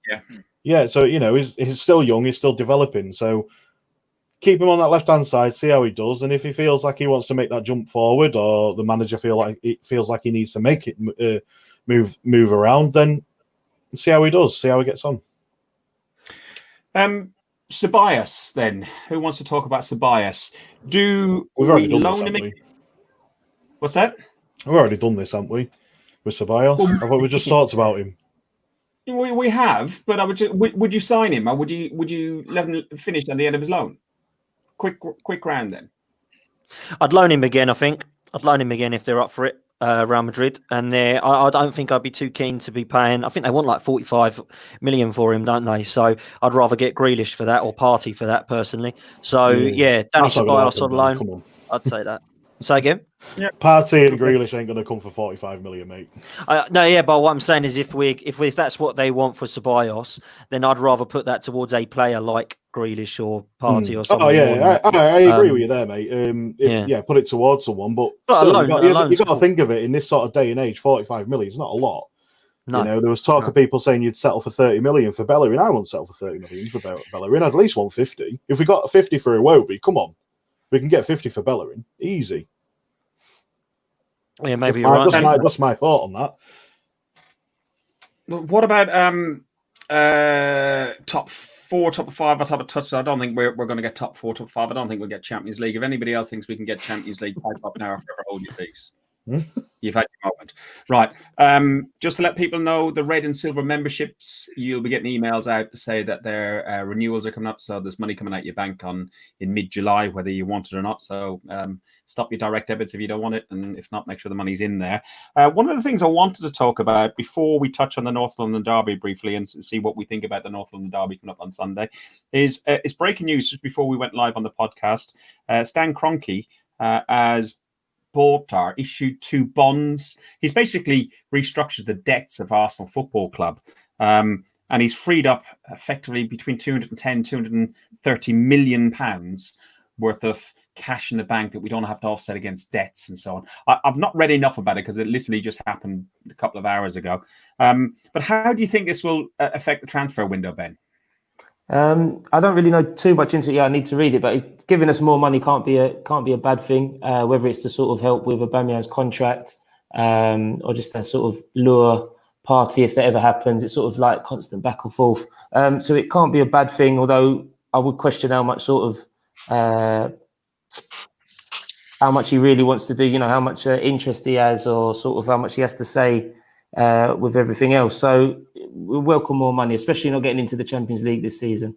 Yeah. Yeah. So he's still young. He's still developing. So keep him on that left-hand side. See how he does. And if he feels like he wants to make that jump forward, or the manager feels like he needs to make it move around, then see how he does. See how he gets on. Ceballos, then. Who wants to talk about Ceballos? We've already done this, loan him? haven't we? What's that? We've already done this, haven't we? With Ceballos? I thought we just talked about him. We have, but would you sign him, or would you let him finish at the end of his loan? Quick round then. I'd loan him again. I think I'd loan him again if they're up for it. Real Madrid, and I don't think I'd be too keen to be paying. I think they want like 45 million for him, don't they? So I'd rather get Grealish for that or Party for that personally. So yeah, Danny Ceballos on loan. I'd say that. Say again. Yeah. Party and Grealish ain't going to come for 45 million, mate. But what I'm saying is, if that's what they want for Ceballos, then I'd rather put that towards a player like Grealish or Party or something. Oh yeah, I agree with you there, mate. Put it towards someone, but still, you got to think of it in this sort of day and age. 45 million is not a lot. No. There was talk of people saying you'd settle for 30 million for Bellerin. I won't settle for 30 million for Bellerin. I'd at least want 50. If we got 50 for Iwobi, come on. We can get 50 for Bellerin. Easy. Yeah, maybe you're right. Just my thought on that. What about top 4, top 5, or top of touch? I don't think we're going to get top 4, top 5. I don't think we'll get Champions League. If anybody else thinks we can get Champions League, pipe up now for hold your peace. You've had your moment. Right. Just to let people know, the red and silver memberships, you'll be getting emails out to say that their renewals are coming up. So there's money coming out your bank in mid-July, whether you want it or not. So stop your direct debits if you don't want it. And if not, make sure the money's in there. One of the things I wanted to talk about before we touch on the North London Derby briefly and see what we think about the North London Derby coming up on Sunday is breaking news just before we went live on the podcast. Stan Kroenke has bought or issued 2 bonds. He's basically restructured the debts of Arsenal Football Club. And he's freed up effectively between 210, 230 million pounds worth of cash in the bank that we don't have to offset against debts and so on. I've not read enough about it because it literally just happened a couple of hours ago. But how do you think this will affect the transfer window, Ben? I don't really know too much into it. Yeah, I need to read it, but giving us more money can't be a bad thing. Whether it's to sort of help with Aubameyang's contract, or just a sort of lure party if that ever happens. It's sort of like constant back and forth. So it can't be a bad thing. Although I would question how much how much he really wants to do. You know, how much interest he has, or sort of how much he has to say with everything else. So we welcome more money, especially not getting into the Champions League this season.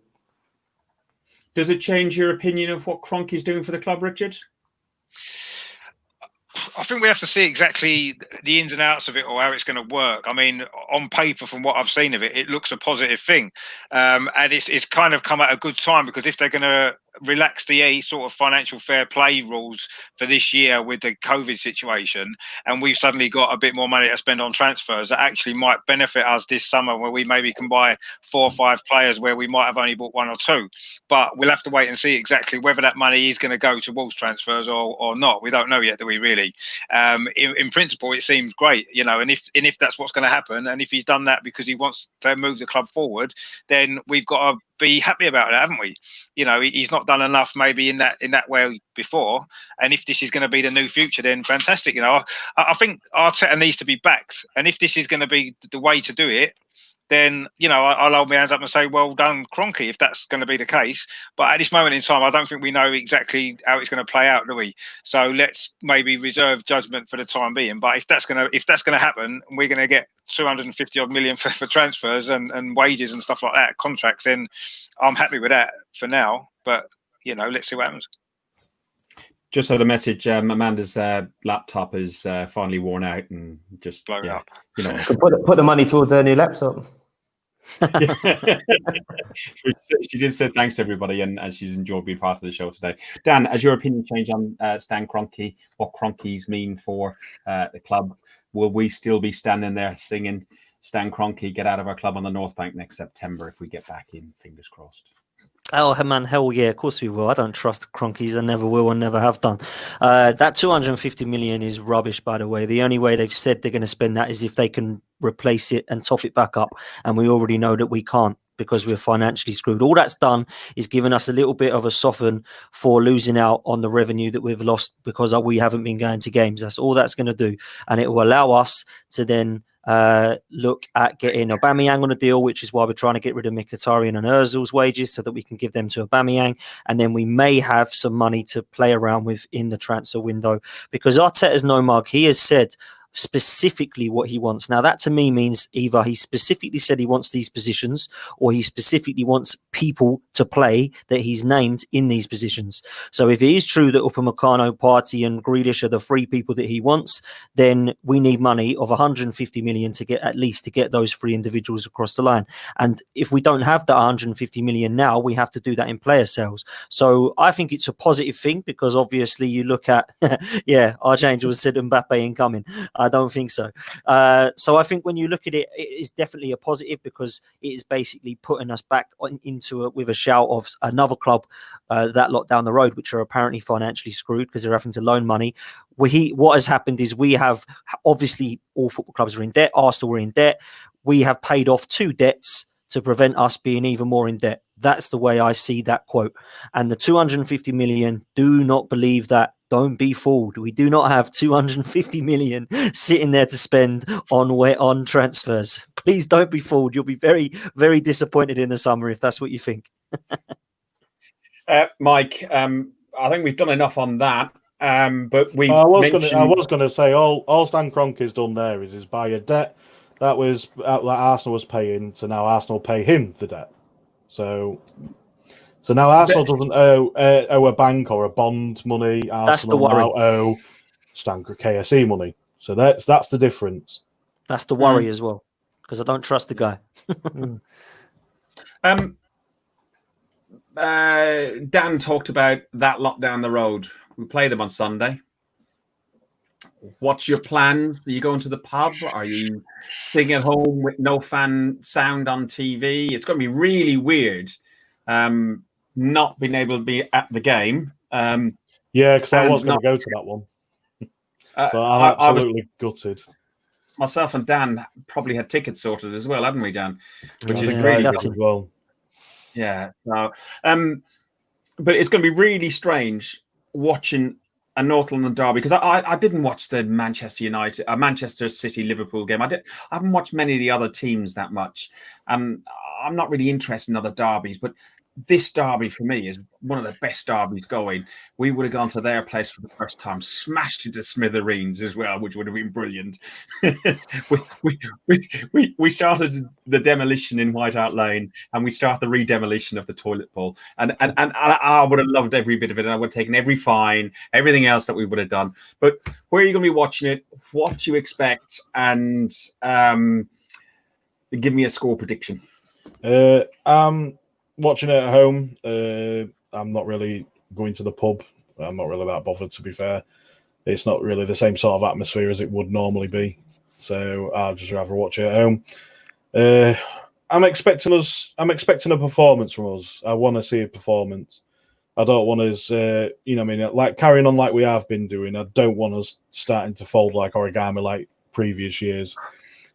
Does it change your opinion of what Kroenke is doing for the club, Richard? I think we have to see exactly the ins and outs of it or how it's going to work. I mean, on paper, from what I've seen of it, it looks a positive thing. And it's kind of come at a good time, because if they're going to relax the sort of financial fair play rules for this year with the COVID situation, and we've suddenly got a bit more money to spend on transfers, that actually might benefit us this summer, where we maybe can buy 4 or 5 players where we might have only bought 1 or 2. But we'll have to wait and see exactly whether that money is going to go towards transfers or not. We don't know yet, do we really? In principle, it seems great, you know, and if that's what's going to happen, and if he's done that because he wants to move the club forward, then we've got to be happy about it, haven't we? You know, he's not done enough maybe in that way before, and if this is going to be the new future, then fantastic. You know, I think Arteta needs to be backed, and if this is going to be the way to do it, then, you know, I'll hold my hands up and say, well done, Kroenke, if that's going to be the case. But at this moment in time, I don't think we know exactly how it's going to play out, do we? So let's maybe reserve judgment for the time being. But if that's going to happen, and we're going to get 250 odd million for transfers and wages and stuff like that, contracts, then I'm happy with that for now. But, you know, let's see what happens. Just had a message. Amanda's laptop is finally worn out and just blown up. You know, put the money towards her new laptop. She did say thanks to everybody, and she's enjoyed being part of the show today. Dan, has your opinion changed on Stan Kroenke? What Kroenkes mean for the club? Will we still be standing there singing "Stan Kroenke, get out of our club" on the North Bank next September if we get back in? Fingers crossed. Oh man, hell yeah, of course we will. I don't trust the Kroenkes. I never will and never have done. That 250 million is rubbish, by the way. The only way they've said they're going to spend that is if they can replace it and top it back up. And we already know that we can't, because we're financially screwed. All that's done is given us a little bit of a soften for losing out on the revenue that we've lost because we haven't been going to games. That's all that's going to do. And it will allow us to then look at getting Aubameyang on a deal, which is why we're trying to get rid of Mkhitaryan and Ozil's wages so that we can give them to Aubameyang, and then we may have some money to play around with in the transfer window, because Arteta's no mug. He has said specifically what he wants. Now that to me means either he specifically said he wants these positions, or he specifically wants people to play that he's named in these positions. So if it is true that Upamecano, Partey and Grealish are the 3 people that he wants, then we need money of 150 million to get those 3 individuals across the line. And if we don't have that 150 million now, we have to do that in player sales. So I think it's a positive thing, because obviously you look at Archangel said Mbappe incoming. I don't think so. So I think when you look at it, it is definitely a positive, because it is basically putting us back with a shout of another club that lot down the road, which are apparently financially screwed because they're having to loan money. What has happened is we have, obviously all football clubs are in debt. Arsenal were in debt. We have paid off 2 debts to prevent us being even more in debt. That's the way I see that quote. And the 250 million, do not believe that. Don't be fooled. We do not have 250 million sitting there to spend on transfers. Please don't be fooled. You'll be very, very disappointed in the summer if that's what you think. Mike, I think we've done enough on that. But we I was mentioned going to say all Stan Kroenke's done there is buy a debt that Arsenal was paying, so now Arsenal pay him the debt. So now Arsenal doesn't owe a bank or a bond money. That's the Arsenal worry. now owe Stan KSE money. So that's the difference. That's the worry as well, because I don't trust the guy. Dan talked about that lot down the road. We play them on Sunday. What's your plans? Are you going to the pub? Are you sitting at home with no fan sound on TV? It's going to be really weird not being able to be at the game. Yeah, because I was going to go to that one. So I'm absolutely gutted. Myself and Dan probably had tickets sorted as well, hadn't we, Dan? Which is really good as well. Yeah. So, but it's going to be really strange watching a North London derby, because I didn't watch the Manchester City Liverpool game. I haven't watched many of the other teams that much. I'm not really interested in other derbies, but this derby for me is one of the best derbies going. We would have gone to their place for the first time, smashed into smithereens as well, which would have been brilliant. we started the demolition in White Hart Lane, and we start the redemolition of the toilet bowl. And I would have loved every bit of it, and I would have taken every fine, everything else that we would have done. But where are you going to be watching it? What do you expect? And give me a score prediction. Watching it at home. I'm not really going to the pub. I'm not really that bothered, to be fair. It's not really the same sort of atmosphere as it would normally be. So I'd just rather watch it at home. I'm expecting a performance from us. I want to see a performance. I don't want us, like carrying on like we have been doing. I don't want us starting to fold like origami like previous years.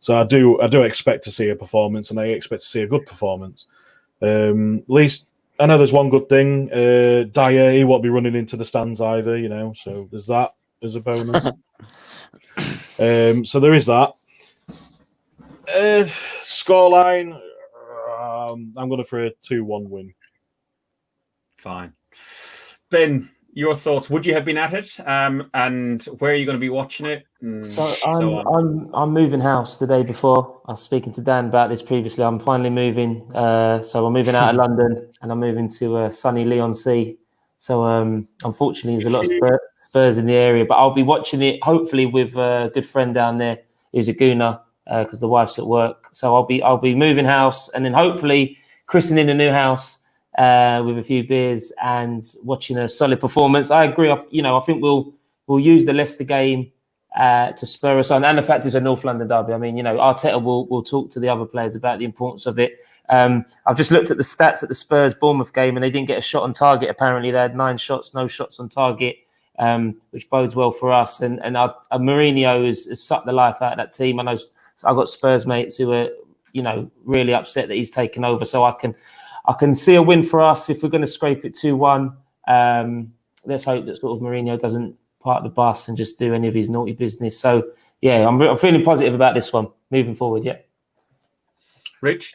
So I do expect to see a performance, and I expect to see a good performance. At least I know there's one good thing. Dyer, he won't be running into the stands either, so there's that as a bonus. So there is that. Scoreline, I'm going for a 2-1 win. Fine. Ben, your thoughts? Would you have been at it? And where are you going to be watching it? I'm moving house the day before. I was speaking to Dan about this previously. I'm finally moving. So I'm moving out of London, and I'm moving to sunny Leigh-on-Sea. So unfortunately, there's a lot of Spurs in the area, but I'll be watching it hopefully with a good friend down there who's a Gooner, because the wife's at work. So I'll be moving house, and then hopefully christening a new house with a few beers and watching a solid performance. I agree. I think we'll use the Leicester game to spur us on, and the fact it's a North London derby. I mean, Arteta will talk to the other players about the importance of it. I've just looked at the stats at the Spurs Bournemouth game, and they didn't get a shot on target. Apparently, they had 9 shots, no shots on target, which bodes well for us. And Mourinho has sucked the life out of that team. I know I've got Spurs mates who are really upset that he's taken over. So I can see a win for us if we're going to scrape it 2-1. Let's hope that sort of Mourinho doesn't park the bus and just do any of his naughty business. So, yeah, I'm feeling positive about this one moving forward, yeah. Rich?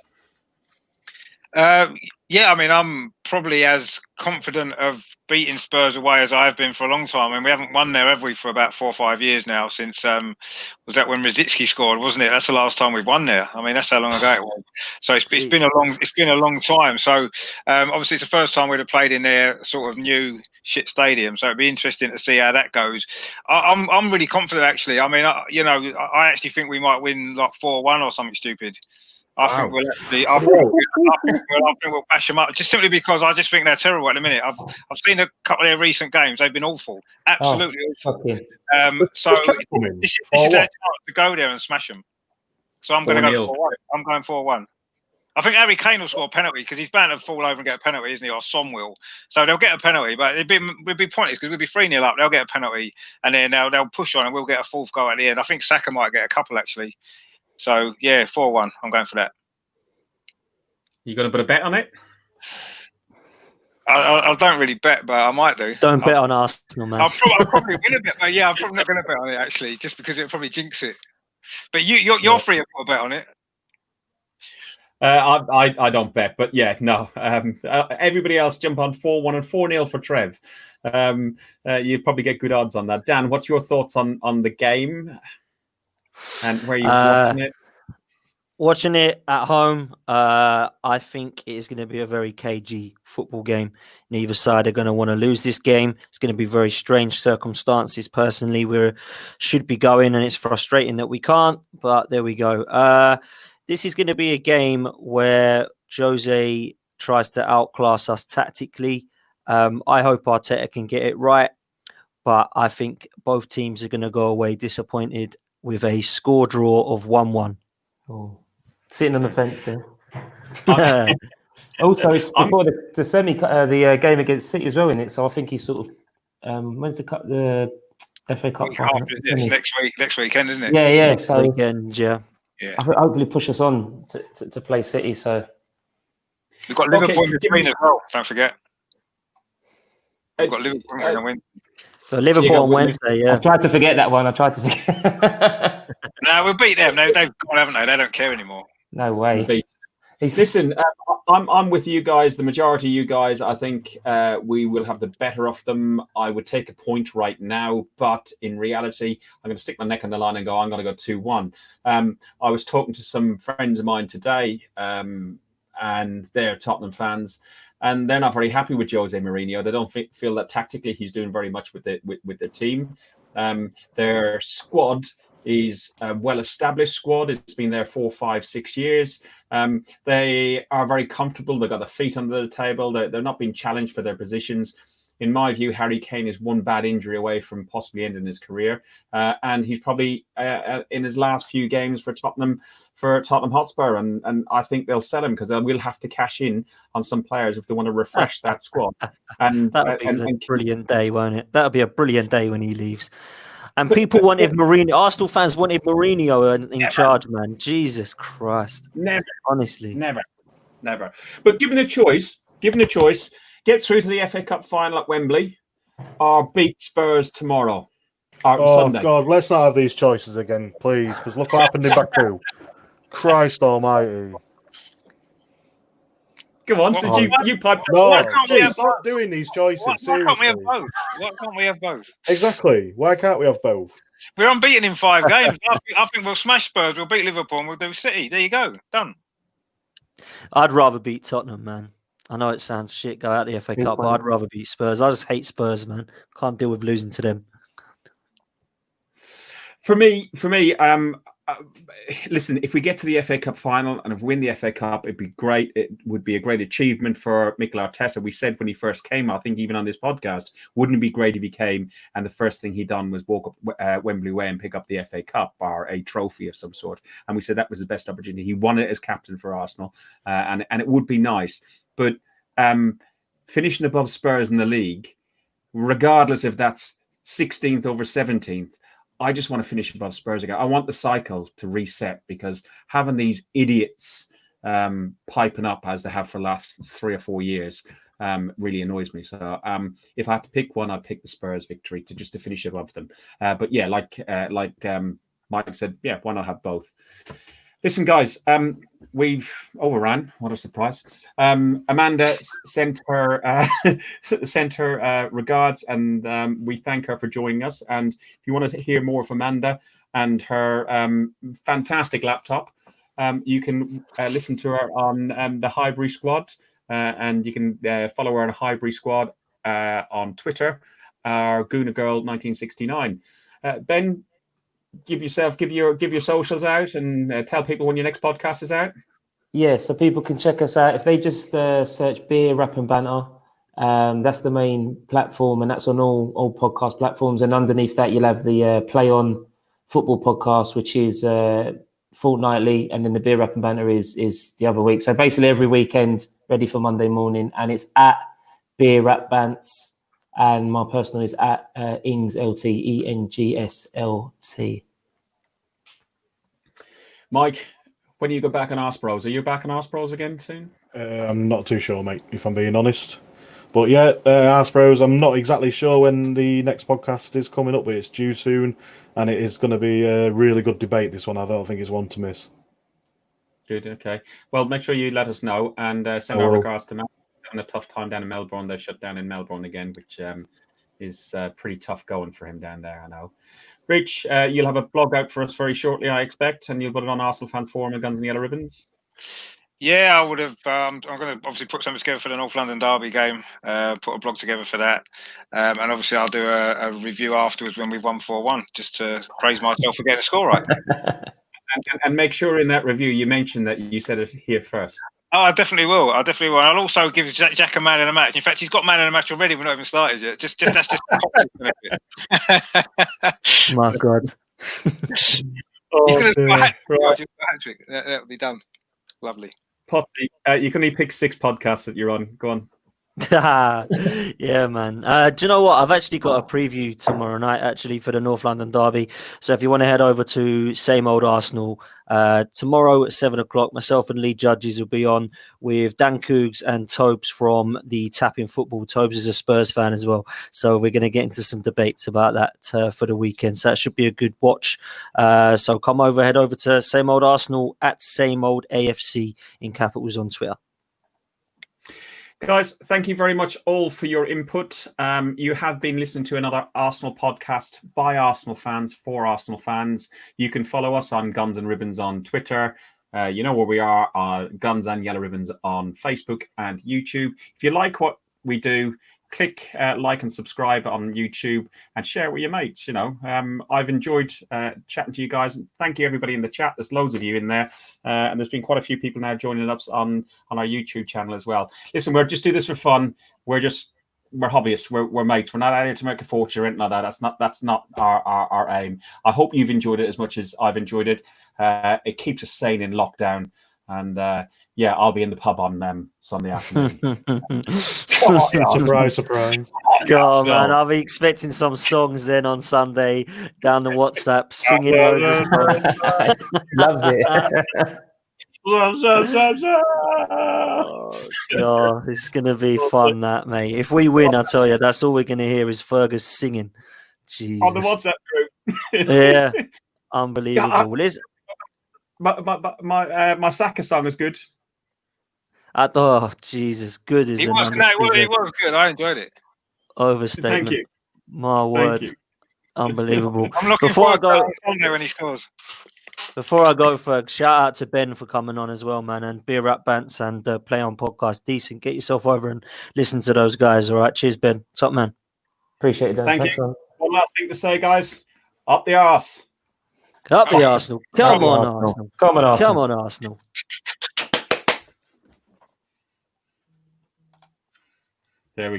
Yeah, I mean, I'm probably as confident of beating Spurs away as I've been for a long time. I mean, we haven't won there, have we, for about 4 or 5 years now, since, was that when Rosicky scored, wasn't it? That's the last time we've won there. I mean, that's how long ago it was. So it's been a long time. So obviously it's the first time we'd have played in their sort of new shit stadium. So it'd be interesting to see how that goes. I'm really confident, actually. I mean, I actually think we might win like 4-1 or something stupid. I think we'll bash them up, just simply because I just think they're terrible at the minute. I've seen a couple of their recent games; they've been awful, absolutely awful. So this is their chance to go there and smash them. So I'm going to go 4-1. I'm going 4-1. I think Harry Kane will score a penalty because he's bound to fall over and get a penalty, isn't he? Or Son will. So they'll get a penalty, but it'd be pointless because we'll be 3-0 up. They'll get a penalty, and then they'll push on, and we'll get a 4th goal at the end. I think Saka might get a couple actually. So, yeah, 4-1. I'm going for that. You going to put a bet on it? I don't really bet, but I might do. Don't bet on Arsenal, man. I'll probably win a bit, but yeah, I'm probably not going to bet on it, actually, just because it'll probably jinx it. But you're free to put a bet on it. I don't bet, but yeah, no. Everybody else jump on 4-1 and 4-0 for Trev. You'd probably get good odds on that. Dan, what's your thoughts on the game and where you're watching it? Watching it at home, I think it is going to be a very cagey football game. Neither side are going to want to lose this game. It's going to be very strange circumstances. Personally, we should be going, and it's frustrating that we can't. But there we go. This is going to be a game where Jose tries to outclass us tactically. I hope Arteta can get it right, but I think both teams are going to go away disappointed with a score draw of 1-1. Oh. Sitting on the fence there. Also, it's before the game against City as well, isn't it? So I think he's sort of when's the FA Cup final? It's next weekend, isn't it? Yeah. Next weekend, yeah. I think hopefully push us on to play City. So we've got Liverpool in between as well. Don't forget. We've got Liverpool on Wednesday. So Liverpool on Wednesday, yeah. I've tried to forget that one. No, we'll beat them. They've gone, haven't they? They don't care anymore. No way. Listen, I'm with you guys. The majority of you guys, I think we will have the better of them. I would take a point right now, but in reality, I'm going to stick my neck on the line and go, I'm going to go 2-1. I was talking to some friends of mine today, and they're Tottenham fans, and they're not very happy with Jose Mourinho. They don't feel that tactically he's doing very much with the team. Their squad is a well-established squad. It's been there 4, 5, 6 years. They are very comfortable. They've got their feet under the table. They're not being challenged for their positions. In my view, Harry Kane is one bad injury away from possibly ending his career. And he's probably in his last few games for Tottenham Hotspur. And I think they'll sell him because they will have to cash in on some players if they want to refresh that squad. And that'll be a brilliant day, won't it? That'll be a brilliant day when he leaves. And people wanted Mourinho. Arsenal fans wanted Mourinho in charge, man. Jesus Christ. Never. Honestly. Never. But given a choice, get through to the FA Cup final at Wembley or beat Spurs tomorrow or Sunday. Oh, God, let's not have these choices again, please, because look what happened in Baku. Christ almighty. Come on, so you pipe. No, stop doing these choices. Why can't we have both? Why can't we have both? Exactly. Why can't we have both? We're unbeaten in 5 games. I think we'll smash Spurs. We'll beat Liverpool and we'll do City. There you go. Done. I'd rather beat Tottenham, man. I know it sounds shit, go out the FA Cup, but I'd rather beat Spurs. I just hate Spurs, man. Can't deal with losing to them. For me, listen, if we get to the FA Cup final and if we win the FA Cup, it'd be great. It would be a great achievement for Mikel Arteta. We said when he first came, I think even on this podcast, wouldn't it be great if he came and the first thing he done was walk up Wembley Way and pick up the FA Cup or a trophy of some sort. And we said that was the best opportunity. He won it as captain for Arsenal, and it would be nice. But finishing above Spurs in the league, regardless if that's 16th over 17th, I just want to finish above Spurs again. I want the cycle to reset because having these idiots piping up as they have for the last 3 or 4 years really annoys me. So if I had to pick one, I'd pick the Spurs victory to finish above them. But yeah, like Mike said, yeah, why not have both? Listen, guys, we've overran. What a surprise! Amanda sent her regards, and we thank her for joining us. And if you want to hear more of Amanda and her fantastic laptop, you can listen to her on the Highbury Squad, and you can follow her on Highbury Squad on Twitter, Gooner Girl 1969. Ben, give your socials out and tell people when your next podcast is out. Yeah, so people can check us out if they just search Beer Rap and Banter. That's the main platform, and that's on all podcast platforms. And underneath that, you'll have the Play On Football podcast, which is fortnightly, and then the Beer Rap and Banter is the other week. So basically, every weekend, ready for Monday morning, and it's at Beer Rap Bants. And my personal is at Ings LT, ENGSLT. Mike, when you go back on Arspros, are you back on Arspros again soon? I'm not too sure, mate, if I'm being honest. But yeah, Arspros, I'm not exactly sure when the next podcast is coming up, but it's due soon. And it is going to be a really good debate, this one. I don't think it's one to miss. Good. Okay. Well, make sure you let us know and send I our will. regards to Matt. Having a tough time down in Melbourne. They're shut down in Melbourne again, which is pretty tough going for him down there. I know. Rich, you'll have a blog out for us very shortly, I expect, and you'll put it on Arsenal Fan Forum and Guns and Yellow Ribbons. Yeah, I would have. I'm going to obviously put something together for the North London Derby game. Put a blog together for that, and obviously I'll do a review afterwards when we've won 4-1, just to praise myself for getting the score right. And make sure in that review you mention that you said it here first. Oh, I definitely will. I'll also give Jack a man in the match. In fact, he's got man in the match already. We're not even started yet. Just that's just. My God. He's going to do a hat trick. That'll be done. Lovely. Potty, you can only pick 6 podcasts that you're on. Go on. Yeah, man. Do you know what? I've actually got a preview tomorrow night, actually, for the North London Derby. So if you want to head over to Same Old Arsenal, tomorrow at 7 o'clock, myself and Lee Judges will be on with Dan Coogs and Tobes from the Tapping Football. Tobes is a Spurs fan as well. So we're going to get into some debates about that for the weekend. So that should be a good watch. So come over, head over to Same Old Arsenal at Same Old AFC in capitals on Twitter. Guys, thank you very much all for your input. You have been listening to another Arsenal podcast by Arsenal fans for Arsenal fans. You can follow us on Guns and Ribbons on Twitter. You know where we are, Guns and Yellow Ribbons on Facebook and YouTube. If you like what we do, click like and subscribe on YouTube and share it with your mates. You know, I've enjoyed chatting to you guys. Thank you, everybody in the chat. There's loads of you in there. And there's been quite a few people now joining us on our YouTube channel as well. Listen, we're just do this for fun. We're hobbyists. We're mates. We're not out here to make a fortune or anything like that. That's not our aim. I hope you've enjoyed it as much as I've enjoyed it. It keeps us sane in lockdown. And yeah, I'll be in the pub on Sunday afternoon. Surprise, surprise. God, man, I'll be expecting some songs then on Sunday down the WhatsApp, singing loads of songs. Loves it. Oh, God, it's going to be fun, that, mate. If we win, I tell you, that's all we're going to hear is Fergus singing. Jesus. On the WhatsApp group. Yeah, unbelievable. My Saka song is good. Oh, Jesus, good is He an was good. I enjoyed it. overstatement. Thank you. My word. you. Unbelievable. I'm looking forward to Sunday when he scores. Before I go, Ferg, shout out to Ben for coming on as well, man, and Beer Rap Bants and Play On Podcast. Decent. Get yourself over and listen to those guys, all right? Cheers, Ben. Top man. Appreciate it, Dan. Thank Thanks, you. man. One last thing to say, guys. Up the arse. Up the Arsenal. Come on, Arsenal. Arsenal. Come on, Arsenal. Come on, Arsenal.